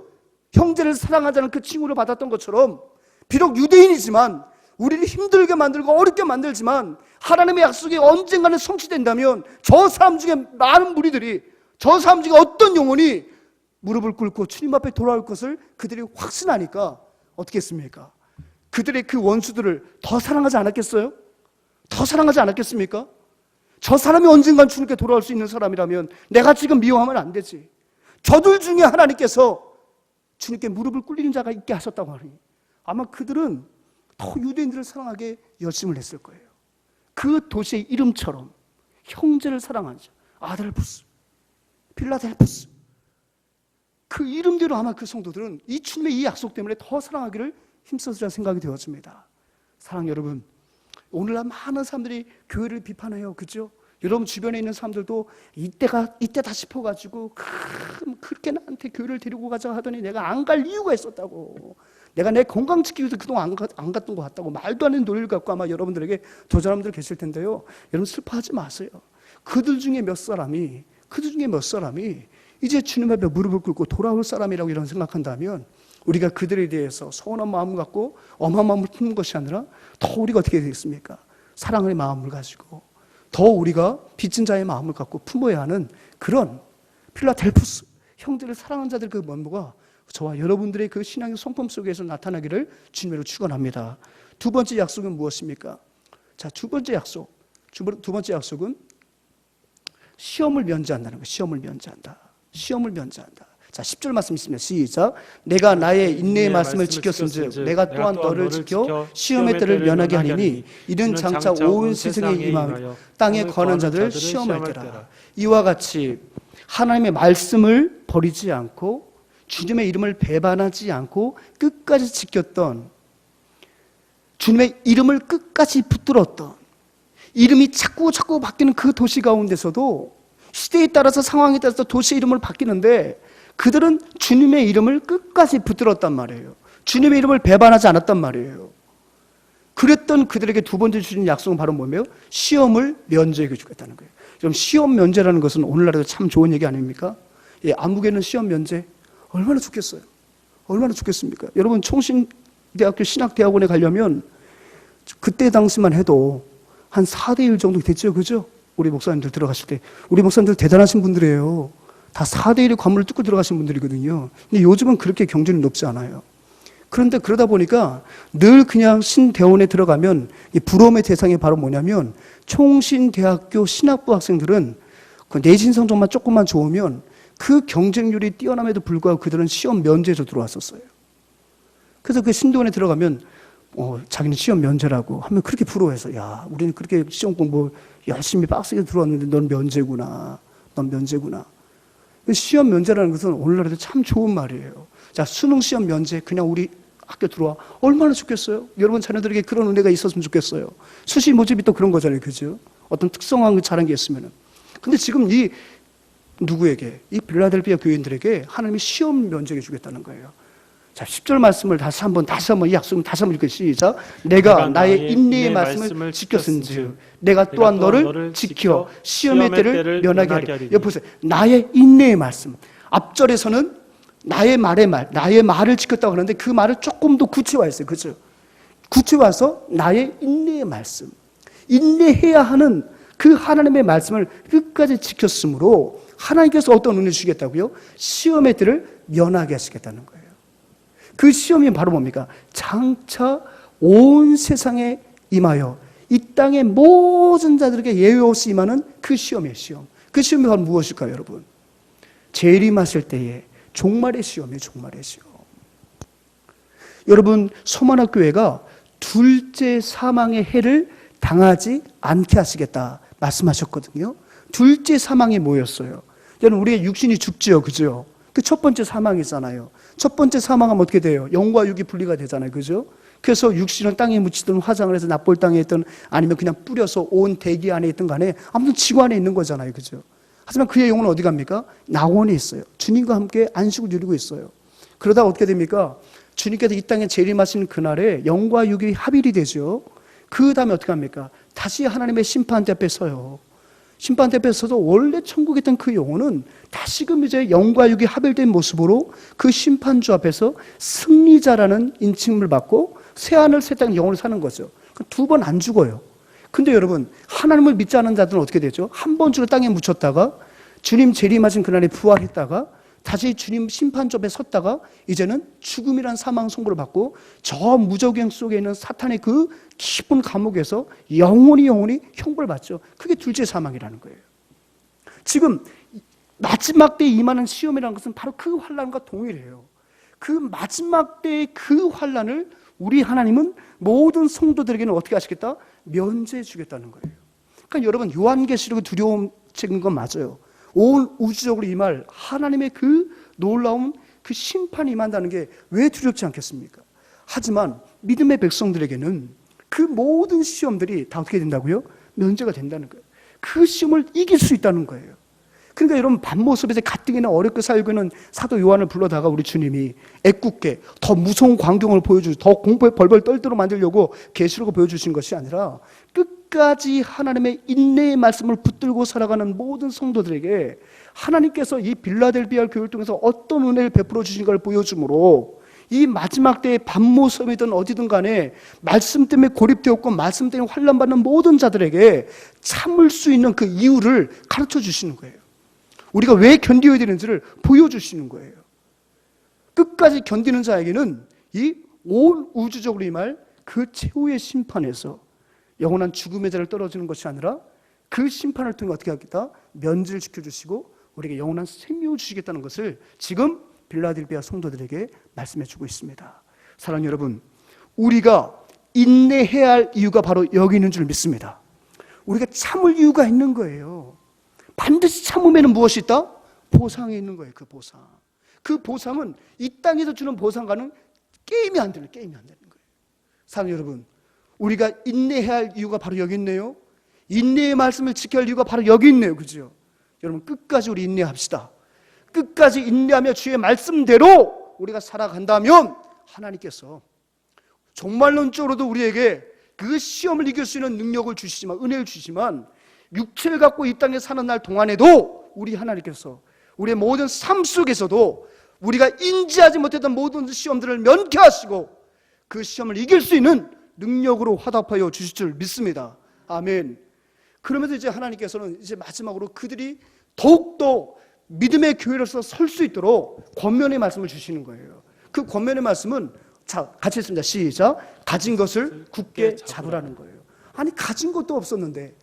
형제를 사랑하자는 그 칭호를 받았던 것처럼 비록 유대인이지만 우리를 힘들게 만들고 어렵게 만들지만 하나님의 약속이 언젠가는 성취된다면 저 사람 중에 많은 무리들이 저 사람 중에 어떤 영혼이 무릎을 꿇고 주님 앞에 돌아올 것을 그들이 확신하니까 어떻게 했습니까? 그들의 그 원수들을 더 사랑하지 않았겠어요? 더 사랑하지 않았겠습니까? 저 사람이 언젠간 주님께 돌아올 수 있는 사람이라면 내가 지금 미워하면 안 되지. 저들 중에 하나님께서 주님께 무릎을 꿇리는 자가 있게 하셨다고 하니 아마 그들은 더 유대인들을 사랑하게 열심을 했을 거예요. 그 도시의 이름처럼 형제를 사랑하는 자, 아델푸스, 필라델푸스, 그 이름대로 아마 그 성도들은 이 주님의 이 약속 때문에 더 사랑하기를 힘써서 생각이 되었습니다. 사랑 여러분, 오늘날 많은 사람들이 교회를 비판해요. 그죠? 여러분 주변에 있는 사람들도 이때다 싶어가지고 그렇게 나한테 교회를 데리고 가자 하더니 내가 안 갈 이유가 있었다고, 내가 내 건강 지키기 위해서 그동안 안 갔던 것 같다고 말도 안 되는 논리를 갖고 아마 여러분들에게 저 사람들 계실 텐데요. 여러분 슬퍼하지 마세요. 그들 중에 몇 사람이 이제 주님 앞에 무릎을 꿇고 돌아올 사람이라고 이런 생각한다면 우리가 그들에 대해서 서운한 마음을 갖고 엄한 마음을 품는 것이 아니라 더 우리가 어떻게 되겠습니까? 사랑의 마음을 가지고 더 우리가 빚진 자의 마음을 갖고 품어야 하는 그런 필라델푸스 형제를 사랑하는 자들 그 면모가 저와 여러분들의 그 신앙의 성품 속에서 나타나기를 주님으로 축원합니다. 두 번째 약속은 무엇입니까? 자, 두 번째 약속은 시험을 면제한다는 거예요. 시험을 면제한다. 시험을 면제한다. 자, 10절 말씀 있습니다. 시작. 내가 나의 인내의 말씀을 지켰은즉 내가 또한 너를 지켜 시험의 때를 면하게 하리니 이는 장차 온 세상에 임하여 땅에 거하는 자들을 시험할 때라. 이와 같이 하나님의 말씀을 버리지 않고 주님의 이름을 배반하지 않고 끝까지 지켰던, 주님의 이름을 끝까지 붙들었던, 이름이 자꾸 바뀌는 그 도시 가운데서도 시대에 따라서 상황에 따라서 도시 이름을 바뀌는데 그들은 주님의 이름을 끝까지 붙들었단 말이에요. 주님의 이름을 배반하지 않았단 말이에요. 그랬던 그들에게 두 번째 주신 약속은 바로 뭐예요? 시험을 면제해 주겠다는 거예요. 좀 시험 면제라는 것은 오늘날에도 참 좋은 얘기 아닙니까? 예, 안국에는 시험 면제 얼마나 좋겠어요. 얼마나 좋겠습니까? 여러분 총신대학교 신학대학원에 가려면 그때 당시만 해도 한 4대1 정도 됐죠. 그죠? 우리 목사님들 들어가실 때 우리 목사님들 대단하신 분들이에요. 다 4대1의 관문을 뚫고 들어가신 분들이거든요. 근데 요즘은 그렇게 경쟁이 높지 않아요. 그런데 그러다 보니까 늘 그냥 신대원에 들어가면 이 부러움의 대상이 바로 뭐냐면 총신대학교 신학부 학생들은 그 내신 성적만 조금만 좋으면 그 경쟁률이 뛰어남에도 불구하고 그들은 시험 면제로 들어왔었어요. 그래서 그 신대원에 들어가면 자기는 시험 면제라고 하면 그렇게 부러워해서 야, 우리는 그렇게 시험 공부 열심히 빡세게 들어왔는데 넌 면제구나. 넌 면제구나. 시험 면제라는 것은 오늘날에도 참 좋은 말이에요. 자, 수능 시험 면제 그냥 우리 학교 들어와 얼마나 좋겠어요? 여러분 자녀들에게 그런 은혜가 있었으면 좋겠어요. 수시 모집이 또 그런 거잖아요. 그죠? 어떤 특성한 잘한 게 있으면은. 근데 지금 이 누구에게? 이 빌라델피아 교인들에게 하나님이 시험 면제해 주겠다는 거예요. 자, 10절 말씀을 다시 한번 이 약속을 다시 한번 읽고 시작. 내가 나의 인내의 말씀을 지켰은즉 내가 또한 너를 지켜 시험의 때를 면하게 하리. 여기 보세요. 나의 인내의 말씀. 앞절에서는 나의 말을 지켰다고 하는데 그 말을 조금 더 구체화했어요. 그죠? 구체화해서 나의 인내의 말씀. 인내해야 하는 그 하나님의 말씀을 끝까지 지켰으므로 하나님께서 어떤 은혜를 주겠다고요? 시험의 때를 면하게 하시겠다는 거예요. 그 시험이 바로 뭡니까? 장차 온 세상에 임하여 이 땅의 모든 자들에게 예외 없이 임하는 그 시험이에요. 시험. 그 시험이 바로 무엇일까요, 여러분? 재림하실 때에 종말의 시험이에요. 종말의 시험. 여러분, 소만학교회가 둘째 사망의 해를 당하지 않게 하시겠다 말씀하셨거든요. 둘째 사망이 뭐였어요? 여러분, 우리의 육신이 죽지요. 그죠? 그 첫 번째 사망이잖아요. 첫 번째 사망하면 어떻게 돼요? 영과 육이 분리가 되잖아요. 그죠? 그래서 육신은 땅에 묻히든 화장을 해서 납볼 땅에 있든 아니면 그냥 뿌려서 온 대기 안에 있든 간에 아무튼 지구 안에 있는 거잖아요. 그죠? 하지만 그의 영혼은 어디 갑니까? 낙원에 있어요. 주님과 함께 안식을 누리고 있어요. 그러다 어떻게 됩니까? 주님께서 이 땅에 재림하시는 그날에 영과 육이 합일이 되죠. 그 다음에 어떻게 합니까? 다시 하나님의 심판대 앞에 서요. 심판대 앞에 서도 원래 천국에 있던 그 영혼은 다시금 이제 영과 육이 합일된 모습으로 그 심판주 앞에서 승리자라는 인칭을 받고 새하늘 새 땅 영혼을 사는 거죠. 두 번 안 죽어요. 근데 여러분, 하나님을 믿지 않는 자들은 어떻게 되죠? 한 번 죽어 땅에 묻혔다가 주님 재림하신 그날에 부활했다가 다시 주님 심판주 앞에 섰다가 이제는 죽음이란 사망 선고를 받고 저 무저갱 속에 있는 사탄의 그 깊은 감옥에서 영원히 형벌을 받죠. 그게 둘째 사망이라는 거예요. 지금 마지막 때에 임하는 시험이라는 것은 바로 그 환난과 동일해요. 그 마지막 때의 그 환난을 우리 하나님은 모든 성도들에게는 어떻게 하시겠다? 면제해 주겠다는 거예요. 그러니까 여러분, 요한계시록의 두려움 책인 건 맞아요. 온 우주적으로 임할 하나님의 그 놀라운 그 심판이 임한다는 게 왜 두렵지 않겠습니까? 하지만 믿음의 백성들에게는 그 모든 시험들이 다 어떻게 된다고요? 면제가 된다는 거예요. 그 시험을 이길 수 있다는 거예요. 그러니까 여러분, 밤모습에서 가뜩이나 어렵게 살고 있는 사도 요한을 불러다가 우리 주님이 애꿎게 더 무서운 광경을 보여주고 더 공포에 벌벌 떨도록 만들려고 계시록을 보여주신 것이 아니라 끝까지 하나님의 인내의 말씀을 붙들고 살아가는 모든 성도들에게 하나님께서 이 빌라델비아 교회를 통해서 어떤 은혜를 베풀어 주신 걸 보여주므로 이 마지막 때의 밤모섬이든 어디든 간에 말씀 때문에 고립되었고 말씀 때문에 환난받는 모든 자들에게 참을 수 있는 그 이유를 가르쳐 주시는 거예요. 우리가 왜 견뎌야 되는지를 보여주시는 거예요. 끝까지 견디는 자에게는 이 온 우주적으로 임할 그 최후의 심판에서 영원한 죽음의 자를 떨어지는 것이 아니라 그 심판을 통해 어떻게 하겠다? 면제를 지켜주시고 우리에게 영원한 생명을 주시겠다는 것을 지금 빌라델비아 성도들에게 말씀해 주고 있습니다. 사랑하는 여러분, 우리가 인내해야 할 이유가 바로 여기 있는 줄 믿습니다. 우리가 참을 이유가 있는 거예요. 반드시 참으면 무엇이 있다? 보상이 있는 거예요. 그 보상. 그 보상은 이 땅에서 주는 보상과는 게임이 안 되는 거예요. 사랑하는 여러분, 우리가 인내해야 할 이유가 바로 여기 있네요. 인내의 말씀을 지켜야 할 이유가 바로 여기 있네요. 그죠? 여러분, 끝까지 우리 인내합시다. 끝까지 인내하며 주의 말씀대로 우리가 살아간다면 하나님께서 종말론적으로도 우리에게 그 시험을 이길 수 있는 능력을 주시지만, 은혜를 주시지만, 육체를 갖고 이 땅에 사는 날 동안에도 우리 하나님께서 우리의 모든 삶 속에서도 우리가 인지하지 못했던 모든 시험들을 면케하시고 그 시험을 이길 수 있는 능력으로 화답하여 주실 줄 믿습니다. 아멘. 그러면서 이제 하나님께서는 이제 마지막으로 그들이 더욱더 믿음의 교회로서 설 수 있도록 권면의 말씀을 주시는 거예요. 그 권면의 말씀은 자, 같이 했습니다. 시작. 가진 것을 굳게 잡으라는 거예요. 아니, 가진 것도 없었는데,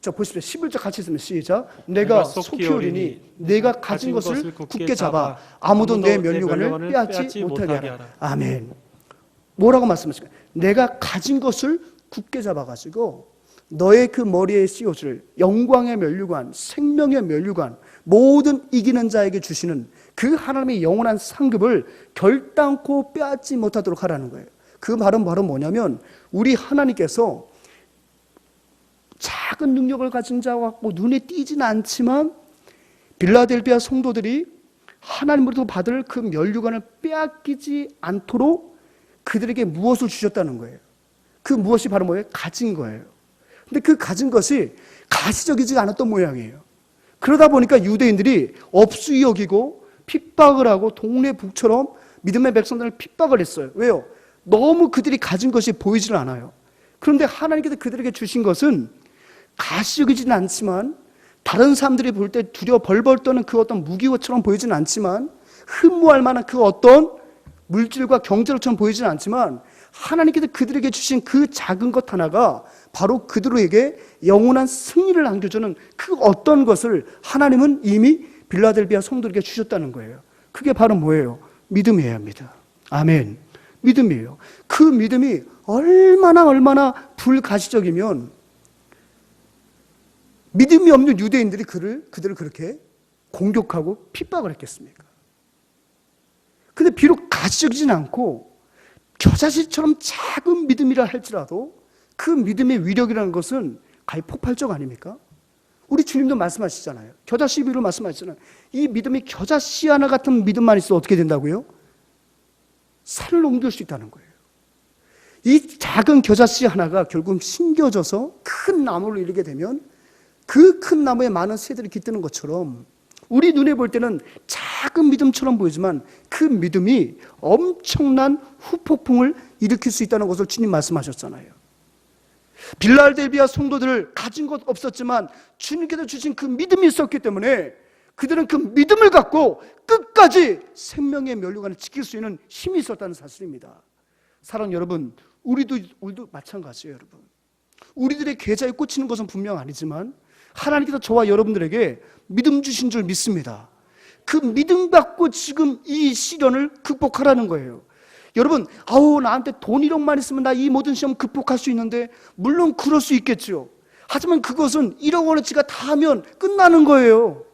자 보십시오. 11절 같이 했습니다. 시작. 내가 속히 오리니 내가 가진 것을 굳게 잡아 아무도 내 면류관을 빼앗지 못하게 하라. 아멘. 뭐라고 말씀하실까요? 내가 가진 것을 굳게 잡아가지고 너의 그 머리에 씌워줄 영광의 면류관, 생명의 면류관, 모든 이기는 자에게 주시는 그 하나님의 영원한 상급을 결단코 빼앗지 못하도록 하라는 거예요. 그 말은 바로 뭐냐면, 우리 하나님께서 작은 능력을 가진 자와 같고 눈에 띄지는 않지만 빌라델비아 성도들이 하나님으로부터 받을 그 면류관을 빼앗기지 않도록 그들에게 무엇을 주셨다는 거예요. 그 무엇이 바로 뭐예요? 가진 거예요. 근데 그 가진 것이 가시적이지 않았던 모양이에요. 그러다 보니까 유대인들이 업수이 여기고 핍박을 하고 동네 북처럼 믿음의 백성들을 핍박을 했어요. 왜요? 너무 그들이 가진 것이 보이질 않아요. 그런데 하나님께서 그들에게 주신 것은 가시적이지는 않지만, 다른 사람들이 볼 때 두려워 벌벌 떠는 그 어떤 무기처럼 보이지는 않지만, 흠모할 만한 그 어떤 물질과 경제로처럼 보이지는 않지만, 하나님께서 그들에게 주신 그 작은 것 하나가 바로 그들에게 영원한 승리를 안겨주는 그 어떤 것을 하나님은 이미 빌라델비아 성도들에게 주셨다는 거예요. 그게 바로 뭐예요? 믿음이어야 합니다. 아멘. 믿음이에요. 그 믿음이 얼마나 불가시적이면 믿음이 없는 유대인들이 그들을 그렇게 공격하고 핍박을 했겠습니까? 근데 비록 가시적이진 않고 겨자씨처럼 작은 믿음이라 할지라도 그 믿음의 위력이라는 것은 가히 폭발적 아닙니까? 우리 주님도 말씀하시잖아요. 겨자씨 비유로 말씀하시잖아요. 이 믿음이 겨자씨 하나 같은 믿음만 있어도 어떻게 된다고요? 산을 옮길 수 있다는 거예요. 이 작은 겨자씨 하나가 결국 심겨져서 큰 나무를 이루게 되면 그 큰 나무에 많은 새들이 깃드는 것처럼 우리 눈에 볼 때는 작은 믿음처럼 보이지만 그 믿음이 엄청난 후폭풍을 일으킬 수 있다는 것을 주님 말씀하셨잖아요. 빌라델비아 성도들을 가진 것 없었지만 주님께서 주신 그 믿음이 있었기 때문에 그들은 그 믿음을 갖고 끝까지 생명의 면류관을 지킬 수 있는 힘이 있었다는 사실입니다. 사랑하는 여러분, 우리도 마찬가지예요. 여러분, 우리들의 계좌에 꽂히는 것은 분명 아니지만 하나님께서 저와 여러분들에게 믿음 주신 줄 믿습니다. 그 믿음 갖고 지금 이 시련을 극복하라는 거예요. 여러분, 나한테 돈 1억만 있으면 나 이 모든 시험 극복할 수 있는데, 물론 그럴 수 있겠죠. 하지만 그것은 1억 원어치가 다 하면 끝나는 거예요.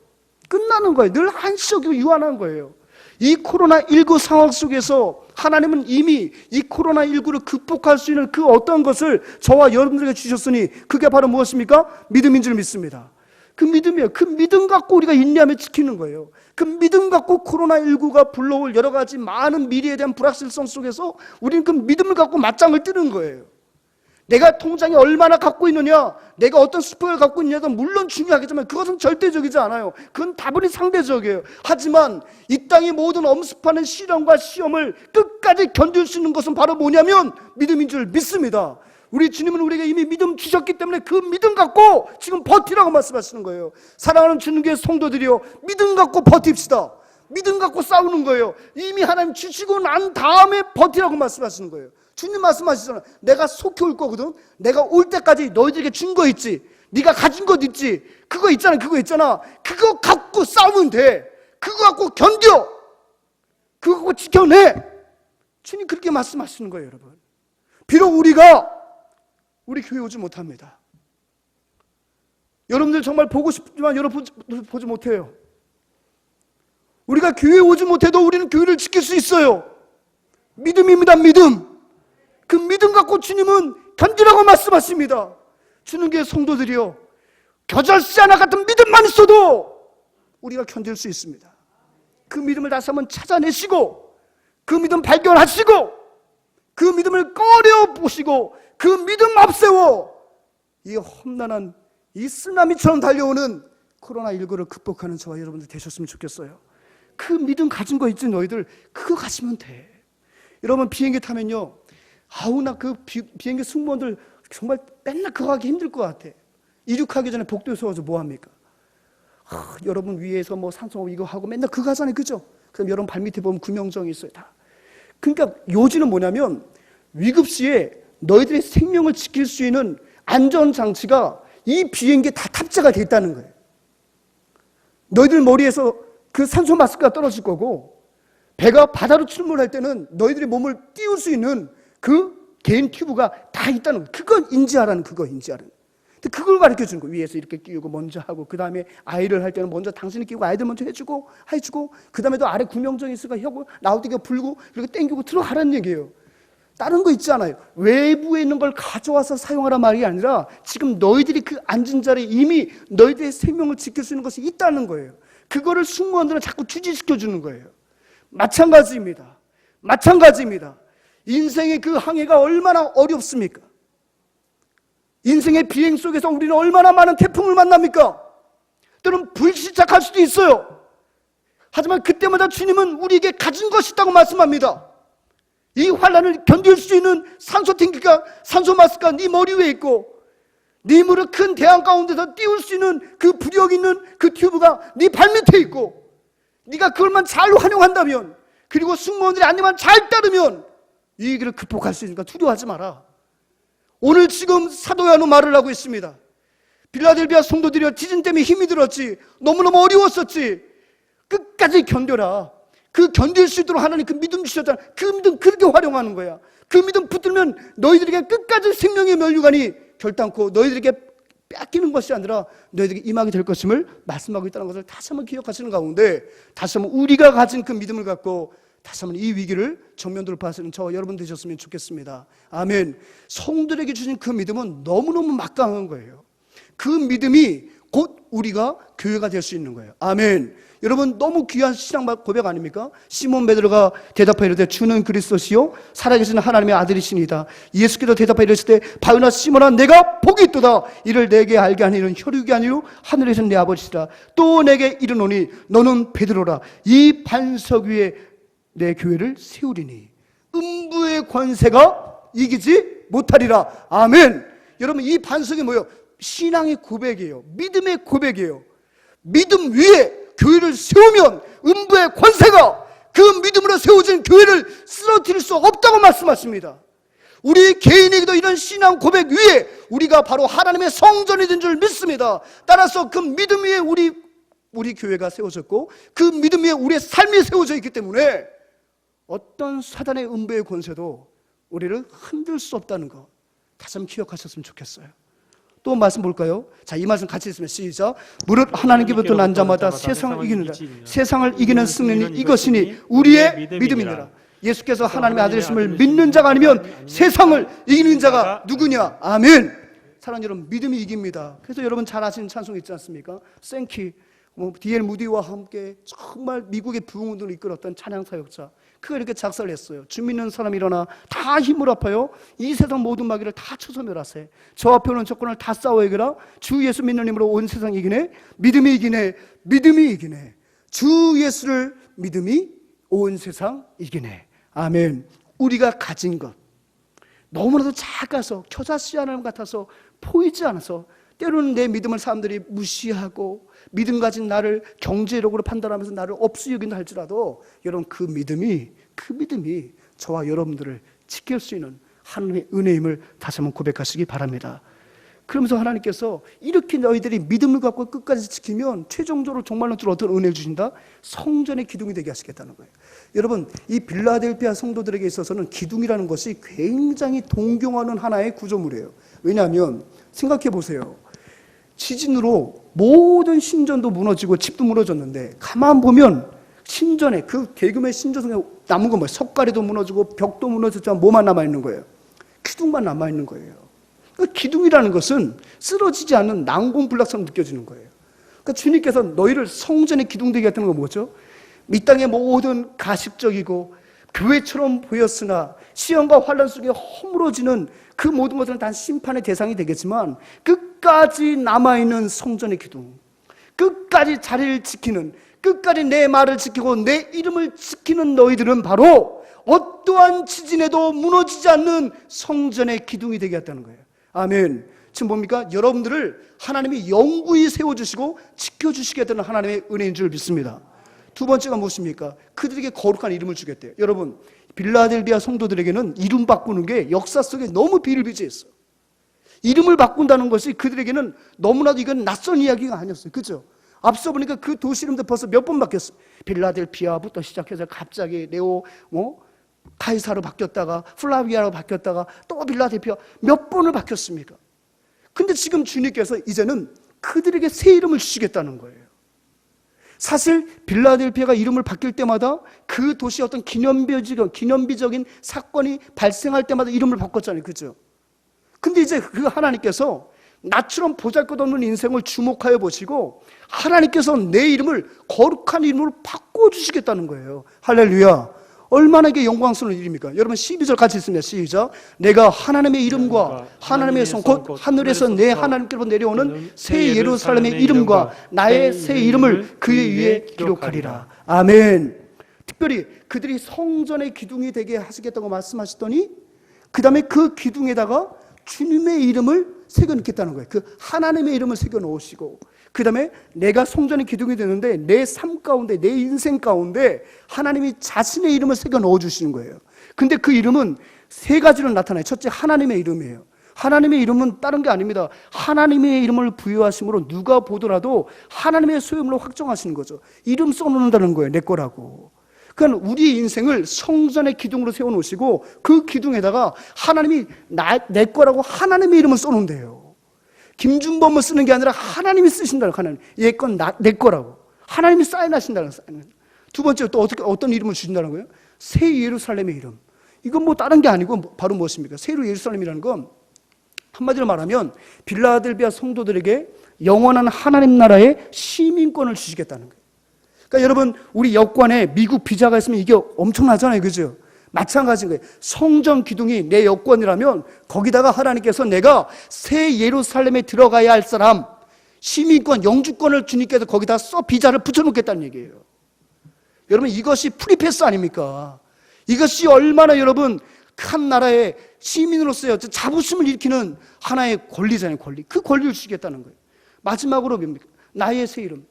끝나는 거예요. 늘 한시적이고 유한한 거예요. 이 코로나19 상황 속에서 하나님은 이미 이 코로나19를 극복할 수 있는 그 어떤 것을 저와 여러분들에게 주셨으니 그게 바로 무엇입니까? 믿음인 줄 믿습니다. 그 믿음이에요. 그 믿음 갖고 우리가 인내하며 지키는 거예요. 그 믿음 갖고 코로나19가 불러올 여러 가지 많은 미래에 대한 불확실성 속에서 우리는 그 믿음을 갖고 맞짱을 뜨는 거예요. 내가 통장에 얼마나 갖고 있느냐, 내가 어떤 스펙을 갖고 있느냐도 물론 중요하겠지만 그것은 절대적이지 않아요. 그건 다분히 상대적이에요. 하지만 이 땅의 모든 엄습하는 시련과 시험을 끝까지 견딜 수 있는 것은 바로 뭐냐면 믿음인 줄 믿습니다. 우리 주님은 우리에게 이미 믿음 주셨기 때문에 그 믿음 갖고 지금 버티라고 말씀하시는 거예요. 사랑하는 주님의 성도들이요, 믿음 갖고 버팁시다. 믿음 갖고 싸우는 거예요. 이미 하나님 주시고 난 다음에 버티라고 말씀하시는 거예요. 주님 말씀하시잖아요. 내가 속히 올 거거든. 내가 올 때까지 너희들에게 준 거 있지, 네가 가진 것 있지, 그거 있잖아. 그거 갖고 싸우면 돼. 그거 갖고 견뎌. 그거 갖고 지켜내. 주님 그렇게 말씀하시는 거예요. 여러분, 비록 우리 교회 오지 못합니다. 여러분들 정말 보고 싶지만 여러분 보지 못해요. 우리가 교회 오지 못해도 우리는 교회를 지킬 수 있어요. 믿음입니다. 믿음. 그 믿음 갖고 주님은 견디라고 말씀하십니다. 주님께 성도들이요, 겨절씨 하나 같은 믿음만 있어도 우리가 견딜 수 있습니다. 그 믿음을 다시 한번 찾아내시고, 그 믿음 발견하시고, 그 믿음을 꺼려보시고, 그 믿음 앞세워 이 험난한 이 쓰나미처럼 달려오는 코로나19를 극복하는 저와 여러분들 되셨으면 좋겠어요. 그 믿음 가진 거 있지, 너희들 그거 가지면 돼. 여러분, 비행기 타면요, 나 그 비행기 승무원들 정말 맨날 그거 하기 힘들 것 같아. 이륙하기 전에 복도에 서서 뭐 합니까? 여러분 위에서 뭐 산소 이거 하고 맨날 그거 하잖아요, 그죠? 그럼 여러분 발밑에 보면 구명정이 있어요, 다. 그러니까 요지는 뭐냐면 위급 시에 너희들의 생명을 지킬 수 있는 안전장치가 이 비행기에 다 탑재가 돼 있다는 거예요. 너희들 머리에서 그 산소 마스크가 떨어질 거고, 배가 바다로 출몰할 때는 너희들의 몸을 띄울 수 있는 그 개인 튜브가 다 있다는 거예요. 그건 인지하라는, 그거 인지하라는. 근데 그걸 가르쳐 주는 거예요. 위에서 이렇게 끼우고 먼저 하고, 그 다음에 아이를 할 때는 먼저 당신이 끼우고 아이들 먼저 해주고, 그 다음에 또 아래 구명정이 있으니까 혀고 나올 때 불고 이렇게 땡기고 들어가라는 얘기예요. 다른 거 있지 않아요. 외부에 있는 걸 가져와서 사용하란 말이 아니라 지금 너희들이 그 앉은 자리에 이미 너희들의 생명을 지킬 수 있는 것이 있다는 거예요. 그거를 승무원들은 자꾸 주지시켜 주는 거예요. 마찬가지입니다. 인생의 그 항해가 얼마나 어렵습니까? 인생의 비행 속에서 우리는 얼마나 많은 태풍을 만납니까? 때로는 불시착할 수도 있어요. 하지만 그때마다 주님은 우리에게 가진 것이 있다고 말씀합니다. 이 환란을 견딜 수 있는 산소 탱크가, 산소 마스크가 네 머리 위에 있고, 네 무릎 큰 대양 가운데서 띄울 수 있는 그 부력 있는 그 튜브가 네 발밑에 있고, 네가 그걸만 잘 활용한다면, 그리고 승무원들의 안내만 잘 따르면 이 길을 극복할 수 있으니까 두려워하지 마라. 오늘 지금 사도 요한은 말을 하고 있습니다. 빌라델비아 성도들이여, 지진 때문에 힘이 들었지, 너무너무 어려웠었지, 끝까지 견뎌라. 그 견딜 수 있도록 하나님 그 믿음 주셨잖아. 그 믿음 그렇게 활용하는 거야. 그 믿음 붙들면 너희들에게 끝까지 생명의 면류관이 결단코 너희들에게 뺏기는 것이 아니라 너희들에게 임하게 될 것임을 말씀하고 있다는 것을 다시 한번 기억하시는 가운데, 다시 한번 우리가 가진 그 믿음을 갖고 다시 한번 이 위기를 정면 돌파하시는 저와 여러분 되셨으면 좋겠습니다. 아멘. 성들에게 주신 그 믿음은 너무너무 막강한 거예요. 그 믿음이 곧 우리가 교회가 될 수 있는 거예요. 아멘. 여러분, 너무 귀한 신앙 고백 아닙니까? 시몬 베드로가 대답하여 이르되 주는 그리스도시요 살아계신 하나님의 아들이시니다. 예수께서 대답하여 이르시되 바요나 시몬아, 내가 복이 있도다. 이를 내게 알게 하는 이는 혈육이 아니요 하늘에 계신 내 아버지시라. 또 내게 이르노니 너는 베드로라. 이 반석 위에 내 교회를 세우리니 음부의 권세가 이기지 못하리라. 아멘. 여러분, 이 반석이 뭐예요? 신앙의 고백이에요. 믿음의 고백이에요. 믿음 위에 교회를 세우면 음부의 권세가 그 믿음으로 세워진 교회를 쓰러뜨릴 수 없다고 말씀하십니다. 우리 개인에게도 이런 신앙 고백 위에 우리가 바로 하나님의 성전이 된 줄 믿습니다. 따라서 그 믿음 위에 우리 교회가 세워졌고, 그 믿음 위에 우리의 삶이 세워져 있기 때문에 어떤 사단의 음부의 권세도 우리를 흔들 수 없다는 거 다시 한번 기억하셨으면 좋겠어요. 또 말씀 볼까요? 자, 이 말씀 같이 있으면 시작. 무릇 하나님께부터 난 자마다 세상을 이기는 자, 세상을 이기는 승리는 이것이니 우리의 믿음이니라. 예수께서 하나님의 아들이심을 믿는 자가 아니면 세상을 이기는 자가 누구냐? 아멘. 사랑하는 여러분, 믿음이 이깁니다. 그래서 여러분 잘 아시는 찬송 있지 않습니까? 생키, D.L. 무디와 함께 정말 미국의 부흥운동을 이끌었던 찬양 사역자, 그가 이렇게 작사를 했어요. 주 믿는 사람이 일어나 다 힘을 합하여 이 세상 모든 마귀를 다 쳐서 멸하세. 저 앞에 오는 적군을 다 싸워 이겨라. 주 예수 믿는 힘으로 온 세상 이기네. 믿음이 이기네. 믿음이 이기네. 주 예수를 믿음이 온 세상 이기네. 아멘. 우리가 가진 것 너무나도 작아서 겨자씨 하나 같아서 보이지 않아서 때로는 내 믿음을 사람들이 무시하고 믿음 가진 나를 경제력으로 판단하면서 나를 없이 여긴다 할지라도 여러분 그 믿음이 저와 여러분들을 지킬 수 있는 하나님의 은혜임을 다시 한번 고백하시기 바랍니다. 그러면서 하나님께서 이렇게 너희들이 믿음을 갖고 끝까지 지키면 최종적으로 정말로 어떤 은혜를 주신다? 성전의 기둥이 되게 하시겠다는 거예요. 여러분 이 빌라델피아 성도들에게 있어서는 기둥이라는 것이 굉장히 동경하는 하나의 구조물이에요. 왜냐하면 생각해 보세요. 지진으로 모든 신전도 무너지고 집도 무너졌는데 가만 보면 신전에 그 대규모의 신전 속에 남은 건 뭐예요? 석가래도 무너지고 벽도 무너졌지만 뭐만 남아있는 거예요? 기둥만 남아있는 거예요. 그러니까 기둥이라는 것은 쓰러지지 않는 난공불락처럼 느껴지는 거예요. 그러니까 주님께서 너희를 성전의 기둥 되게 했다는 건 뭐죠? 이 땅의 모든 가십적이고 교회처럼 보였으나 시험과 환난 속에 허물어지는 그 모든 것들은 단 심판의 대상이 되겠지만 끝까지 남아있는 성전의 기둥, 끝까지 자리를 지키는, 끝까지 내 말을 지키고 내 이름을 지키는 너희들은 바로 어떠한 지진에도 무너지지 않는 성전의 기둥이 되게 했다는 거예요. 아멘. 지금 뭡니까? 여러분들을 하나님이 영구히 세워주시고 지켜주시겠다는 하나님의 은혜인 줄 믿습니다. 두 번째가 무엇입니까? 그들에게 거룩한 이름을 주겠대요. 여러분 빌라델비아 성도들에게는 이름 바꾸는 게 역사 속에 너무 비일비재했어요. 이름을 바꾼다는 것이 그들에게는 너무나도 이건 낯선 이야기가 아니었어요. 그렇죠? 앞서 보니까 그 도시 이름도 벌써 몇 번 바뀌었어요. 빌라델피아부터 시작해서 갑자기 네오 카이사로 바뀌었다가 플라비아로 바뀌었다가 또 빌라델피아 몇 번을 바뀌었습니까? 근데 지금 주님께서 이제는 그들에게 새 이름을 주시겠다는 거예요. 사실 빌라델피아가 이름을 바뀔 때마다 그 도시의 어떤 기념비적인 사건이 발생할 때마다 이름을 바꿨잖아요. 그죠? 근데 이제 그 하나님께서 나처럼 보잘것없는 인생을 주목하여 보시고 하나님께서 내 이름을 거룩한 이름으로 바꿔주시겠다는 거예요. 할렐루야. 얼마나 이게 영광스러운 일입니까? 여러분 12절 같이 있습니다. 시작. 내가 하나님의 이름과 하나님의 성 곧 하늘에서 내 하나님께로 내려오는 새 예루살렘의 이름과 나의 새 이름을 그의 위에 기록하리라. 아멘. 특별히 그들이 성전의 기둥이 되게 하시겠다고 말씀하셨더니 그 다음에 그 기둥에다가 주님의 이름을 새겨넣겠다는 거예요. 그 하나님의 이름을 새겨놓으시고 그 다음에 내가 성전의 기둥이 되는데 내 삶 가운데 내 인생 가운데 하나님이 자신의 이름을 새겨 넣어주시는 거예요. 근데 그 이름은 세 가지로 나타나요. 첫째 하나님의 이름이에요. 하나님의 이름은 다른 게 아닙니다. 하나님의 이름을 부여하심으로 누가 보더라도 하나님의 소유물로 확정하시는 거죠. 이름 써놓는다는 거예요. 내 거라고. 그러니까 우리 인생을 성전의 기둥으로 세워놓으시고 그 기둥에다가 하나님이 내 거라고 하나님의 이름을 써놓은대요. 김준범을 쓰는 게 아니라 하나님이 쓰신다는 거예요. 얘 건 내 거라고. 하나님이 사인하신다는 거예요. 두 번째 또 어떤 이름을 주신다는 거예요? 새 예루살렘의 이름. 이건 뭐 다른 게 아니고 바로 무엇입니까? 새 예루살렘이라는 건 한마디로 말하면 빌라델비아 성도들에게 영원한 하나님 나라의 시민권을 주시겠다는 거예요. 그러니까 여러분 우리 여권에 미국 비자가 있으면 이게 엄청나잖아요. 그죠? 마찬가지인 거예요. 성전 기둥이 내 여권이라면 거기다가 하나님께서 내가 새 예루살렘에 들어가야 할 사람 시민권, 영주권을 주님께서 거기다 비자를 붙여놓겠다는 얘기예요. 여러분 이것이 프리패스 아닙니까? 이것이 얼마나 여러분 한 나라의 시민으로서의 자부심을 일으키는 하나의 권리잖아요. 권리. 그 권리를 주시겠다는 거예요. 마지막으로 뭡니까? 나의 새 이름.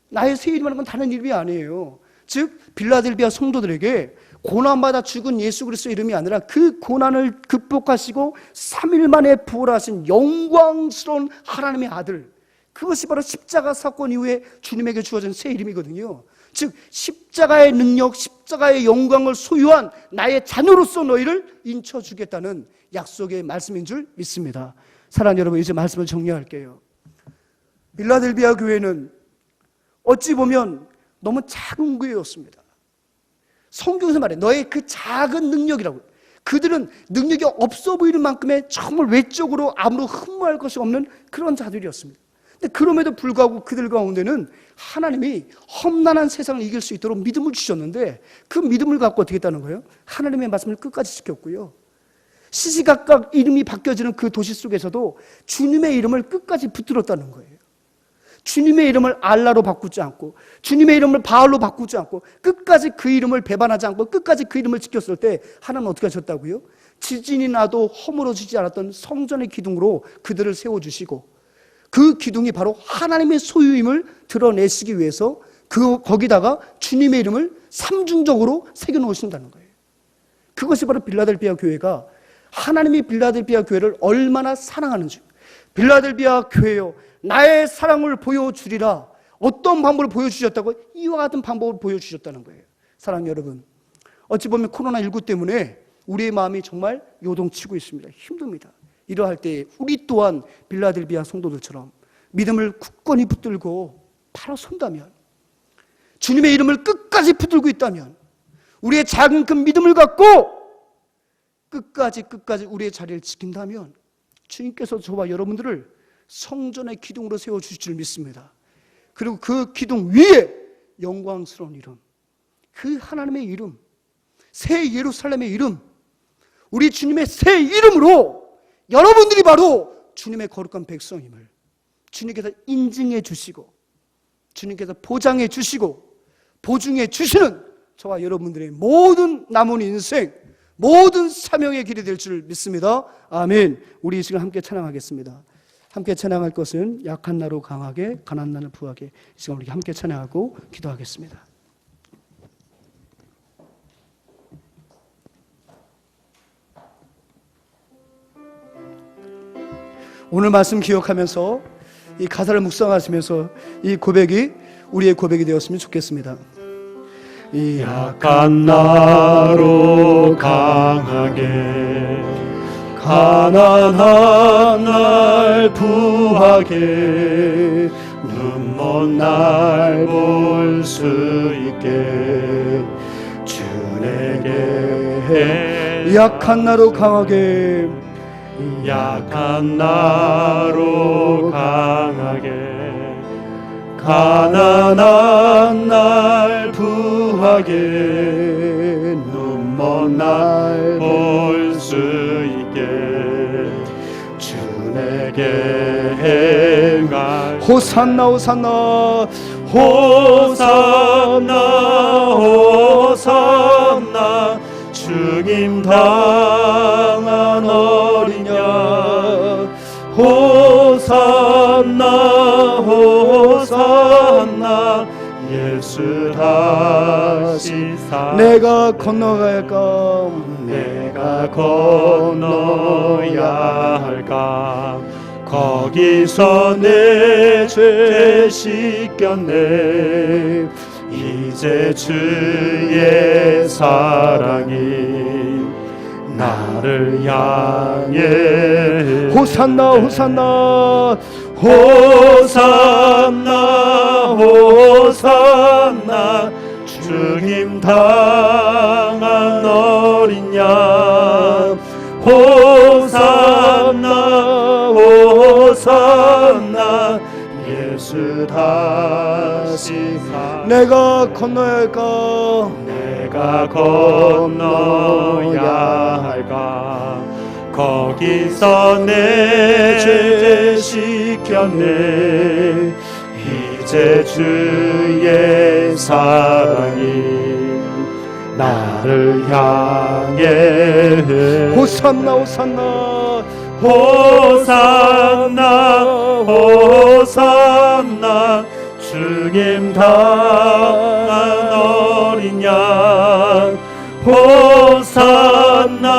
나의 새 이름이라는 건 다른 이름이 아니에요. 즉 빌라델비아 성도들에게 고난받아 죽은 예수 그리스도의 이름이 아니라 그 고난을 극복하시고 3일 만에 부활하신 영광스러운 하나님의 아들, 그것이 바로 십자가 사건 이후에 주님에게 주어진 새 이름이거든요. 즉 십자가의 능력, 십자가의 영광을 소유한 나의 자녀로서 너희를 인쳐주겠다는 약속의 말씀인 줄 믿습니다. 사랑하는 여러분, 이제 말씀을 정리할게요. 빌라델비아 교회는 어찌 보면 너무 작은 교회였습니다. 성경에서 말해 너의 그 작은 능력이라고. 그들은 능력이 없어 보이는 만큼의 정말 외적으로 아무런 흠모할 것이 없는 그런 자들이었습니다. 근데 그럼에도 불구하고 그들 가운데는 하나님이 험난한 세상을 이길 수 있도록 믿음을 주셨는데 그 믿음을 갖고 어떻게 했다는 거예요? 하나님의 말씀을 끝까지 지켰고요. 시시각각 이름이 바뀌어지는 그 도시 속에서도 주님의 이름을 끝까지 붙들었다는 거예요. 주님의 이름을 알라로 바꾸지 않고 주님의 이름을 바알로 바꾸지 않고 끝까지 그 이름을 배반하지 않고 끝까지 그 이름을 지켰을 때 하나님은 어떻게 하셨다고요? 지진이 나도 허물어지지 않았던 성전의 기둥으로 그들을 세워주시고 그 기둥이 바로 하나님의 소유임을 드러내시기 위해서 거기다가 주님의 이름을 삼중적으로 새겨놓으신다는 거예요. 그것이 바로 빌라델비아 교회가 하나님이 빌라델비아 교회를 얼마나 사랑하는지, 빌라델비아 교회여 나의 사랑을 보여주리라. 어떤 방법을 보여주셨다고? 이와 같은 방법을 보여주셨다는 거예요. 사랑하는 여러분, 어찌 보면 코로나19 때문에 우리의 마음이 정말 요동치고 있습니다. 힘듭니다. 이러할 때 우리 또한 빌라델비아 성도들처럼 믿음을 굳건히 붙들고 바로 선다면, 주님의 이름을 끝까지 붙들고 있다면, 우리의 작은 그 믿음을 갖고 끝까지 우리의 자리를 지킨다면 주님께서 저와 여러분들을 성전의 기둥으로 세워주실 줄 믿습니다. 그리고 그 기둥 위에 영광스러운 이름, 그 하나님의 이름, 새 예루살렘의 이름, 우리 주님의 새 이름으로 여러분들이 바로 주님의 거룩한 백성임을 주님께서 인증해 주시고 주님께서 보장해 주시고 보증해 주시는 저와 여러분들의 모든 남은 인생, 모든 사명의 길이 될 줄 믿습니다. 아멘. 우리 이 시간 함께 찬양하겠습니다. 함께 찬양할 것은 약한 나로 강하게, 가난한 나를 부하게. 이 시간 우리 함께 찬양하고 기도하겠습니다. 오늘 말씀 기억하면서 이 가사를 묵상하시면서 이 고백이 우리의 고백이 되었으면 좋겠습니다. 약한 나로 강하게, 가난한 날 부하게, 눈먼 날 볼 수 있게 주 내게 약한 나로 강하게, 약한 나로 강하게, 가난한 날 부하게, 눈먼 날 볼 수 있게 주 내게 행할. 호산나 호산나 호산나 호산나 죽임 당한 어린 양. 호산나 호산나 예수 다시 사. 내가 건너갈까, 내가 건너야 할까. 거기서 내 죄 씻겼네. 이제 주의 사랑이 나를 향해. 호산나 호산나 호산나 호산나 죽임 당한 어린 양. 호산나 호산나 예수 다시 사. 내가 건너야 할까, 내가 건너야 할까. 거기서 내 죄 씻겼네. 이제 주의 사랑이 나를 향해. 호산나 호산나 호산나 호산나 죽임 당한 어린 양. 호산나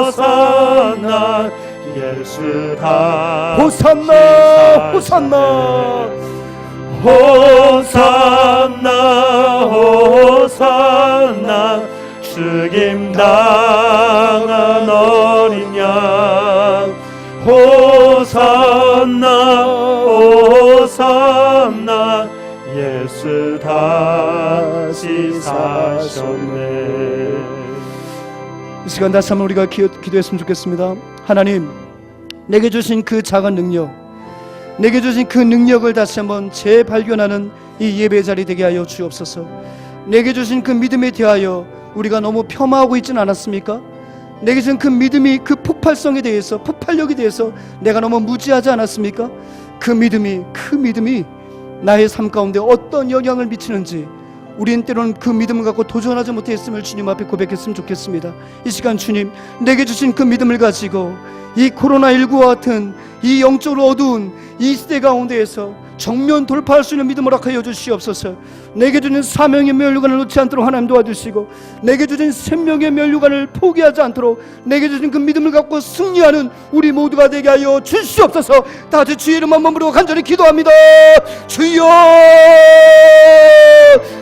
호산나 예수 다. 호산나 호산나 호산나 호산나 죽임 당한 어린 양. 호산나 호산나 예수 다시 사셨네. 이 시간 다시 한번 우리가 기도했으면 좋겠습니다. 하나님, 내게 주신 그 작은 능력, 내게 주신 그 능력을 다시 한번 재발견하는 이 예배 자리 되게 하여 주옵소서. 내게 주신 그 믿음에 대하여 우리가 너무 폄하하고 있지는 않았습니까? 내게 주신 그 믿음이, 그 폭발성에 대해서, 폭발력에 대해서 내가 너무 무지하지 않았습니까? 그 믿음이 나의 삶 가운데 어떤 영향을 미치는지 우린 때로는 그 믿음을 갖고 도전하지 못했음을 주님 앞에 고백했으면 좋겠습니다. 이 시간 주님, 내게 주신 그 믿음을 가지고 이 코로나19와 같은 이 영적으로 어두운 이 시대 가운데에서 정면 돌파할 수 있는 믿음을 허락하여 주시옵소서. 내게 주신 사명의 면류관을 놓지 않도록 하나님 도와주시고, 내게 주신 생명의 면류관을 포기하지 않도록 내게 주신 그 믿음을 갖고 승리하는 우리 모두가 되게 하여 주시옵소서. 다같이 주의 이름 한 번 부르고 간절히 기도합니다. 주여,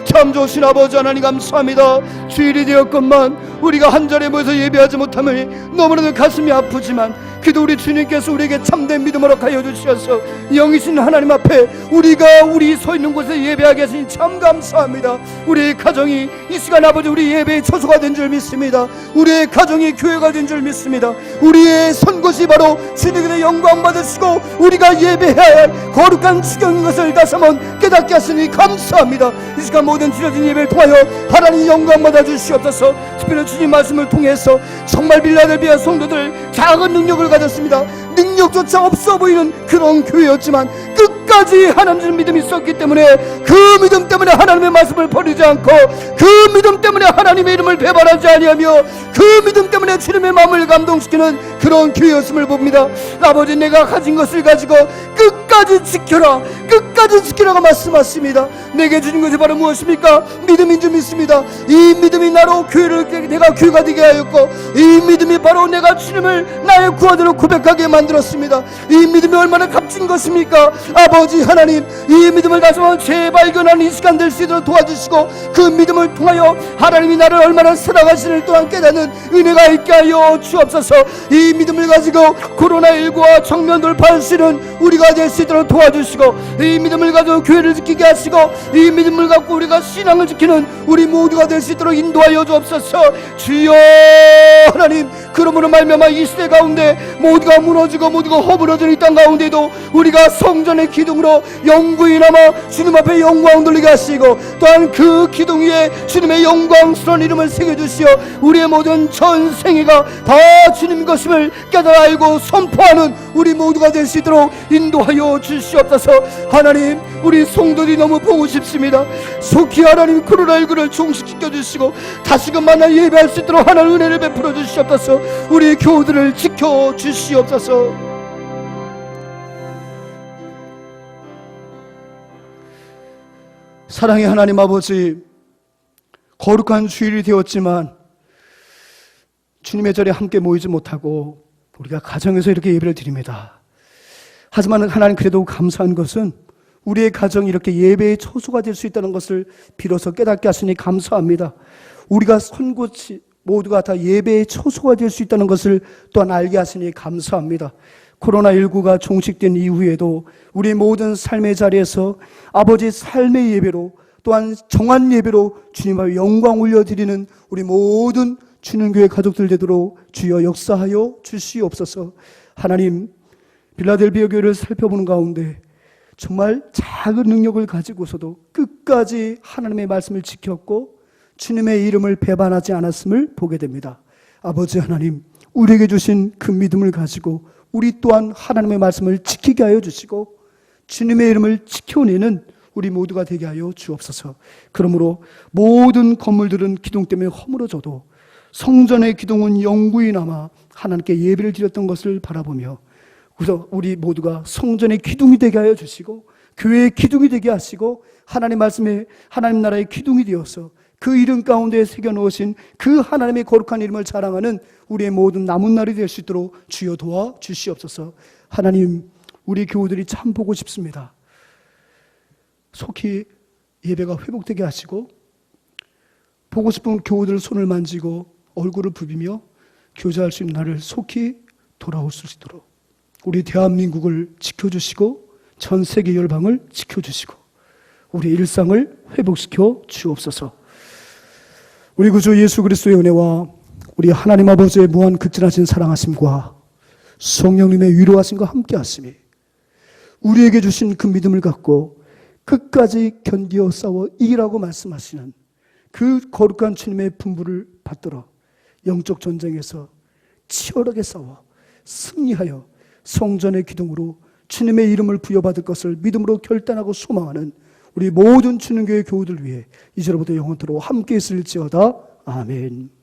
참 좋으신 아버지 하나님 감사합니다. 주일이 되었건만 우리가 한 자리에 모여서 예배하지 못함을 너무나도 가슴이 아프지만 그래도 우리 주님께서 우리에게 참된 믿음을 허락하여 주셔서 영이신 하나님 앞에 우리 서 있는 곳에 예배하게 하시니 참 감사합니다. 우리의 가정이 이 시간 아버지 우리 예배의 처소가 된 줄 믿습니다. 우리의 가정이 교회가 된 줄 믿습니다. 우리의 선 곳이 바로 주님의 영광 받으시고 우리가 예배해야 할 거룩한 지경인 것을 다시 한번 깨닫게 하시니 감사합니다. 이 시간 모든 드려진 예배를 통하여 하나님 영광 받아 주시옵소서. 특별히 주님 말씀을 통해서 정말 빌라델비아 성도들 작은 능력을 가졌습니다. 능력조차 없어 보이는 그런 교회였지만 끝까지 하나님 주는 믿음이 있었기 때문에 그 믿음 때문에 하나님의 말씀을 버리지 않고 그 믿음 때문에 하나님의 이름을 배반하지 아니하며 그 믿음 때문에 주님의 마음을 감동시키는 그런 교회였음을 봅니다. 아버지, 내가 가진 것을 가지고 끝까지 지키라고 말씀하십니다. 내게 주신 것이 바로 무엇입니까? 믿음인 줄 믿습니다. 이 믿음이 나로 내가 교회가 되게 하였고, 이 믿음이 바로 내가 주님을 나의 구하대로 고백하게 만들었습니다. 이 믿음이 얼마나 값진 것입니까? 아버지 하나님, 이 믿음을 다시 한번 재발견하는 이 시간 될 수 있도록 도와주시고, 그 믿음을 통하여 하나님이 나를 얼마나 사랑하시는 또한 깨닫는 은혜가 있게 하여 주옵소서. 이 믿음을 가지고 코로나19와 정면 돌파할 수 있는 우리가 될 수 있도록 도와주시고, 이 믿음을 가지고 교회를 지키게 하시고, 이 믿음을 갖고 우리가 신앙을 지키는 우리 모두가 될 수 있도록 인도하여 주옵소서. 주여 하나님, 그러므로 말미암아 이 시대 가운데 모두가 무너지고 모두가 허물어진 이 땅 가운데도 우리가 성전의 기둥으로 영구히 남아 주님 앞에 영광 돌리게 하시고, 또한 그 기둥 위에 주님의 영광스러운 이름을 새겨주시어 우리의 모든 전생애가 다 주님 것임을 깨달아 알고 선포하는 우리 모두가 될 수 있도록 인도하여 주시옵소서. 하나님, 우리 성도들이 너무 보고 싶습니다. 속히 하나님 코로나19를 종식시켜 주시고 다시금 만나 예배할 수 있도록 하나님 은혜를 베풀어 주시옵소서. 우리 교우들을 지켜 주시옵소서. 사랑의 하나님 아버지, 거룩한 주일이 되었지만 주님의 절에 함께 모이지 못하고 우리가 가정에서 이렇게 예배를 드립니다. 하지만 하나님, 그래도 감사한 것은 우리의 가정이 이렇게 예배의 처소가 될 수 있다는 것을 비로소 깨닫게 하시니 감사합니다. 우리가 선 곳이 모두가 다 예배의 처소가 될 수 있다는 것을 또한 알게 하시니 감사합니다. 코로나19가 종식된 이후에도 우리 모든 삶의 자리에서 아버지 삶의 예배로, 또한 정한 예배로 주님 앞에 영광 올려드리는 우리 모든 주님교회 가족들 되도록 주여 역사하여 주시옵소서. 하나님, 빌라델비아 교회를 살펴보는 가운데 정말 작은 능력을 가지고서도 끝까지 하나님의 말씀을 지켰고 주님의 이름을 배반하지 않았음을 보게 됩니다. 아버지 하나님, 우리에게 주신 그 믿음을 가지고 우리 또한 하나님의 말씀을 지키게 하여 주시고 주님의 이름을 지켜내는 우리 모두가 되게 하여 주옵소서. 그러므로 모든 건물들은 기둥 때문에 허물어져도 성전의 기둥은 영구히 남아 하나님께 예배를 드렸던 것을 바라보며, 그래서 우리 모두가 성전의 기둥이 되게 하여 주시고 교회의 기둥이 되게 하시고 하나님 말씀에 하나님 나라의 기둥이 되어서 그 이름 가운데 새겨 놓으신 그 하나님의 거룩한 이름을 자랑하는 우리의 모든 남은 날이 될 수 있도록 주여 도와 주시옵소서. 하나님, 우리 교우들이 참 보고 싶습니다. 속히 예배가 회복되게 하시고 보고 싶은 교우들 손을 만지고 얼굴을 부비며 교제할 수 있는 날을 속히 돌아올 수 있도록 우리 대한민국을 지켜주시고 전 세계 열방을 지켜주시고 우리 일상을 회복시켜 주옵소서. 우리 구주 예수 그리스도의 은혜와 우리 하나님 아버지의 무한 극진하신 사랑하심과 성령님의 위로하심과 함께 하심이 우리에게 주신 그 믿음을 갖고 끝까지 견디어 싸워 이기라고 말씀하시는 그 거룩한 주님의 분부를 받들어 영적 전쟁에서 치열하게 싸워 승리하여 성전의 기둥으로 주님의 이름을 부여받을 것을 믿음으로 결단하고 소망하는 우리 모든 주님교회 교우들 위해 이제로부터 영원토록 함께 있을지어다. 아멘.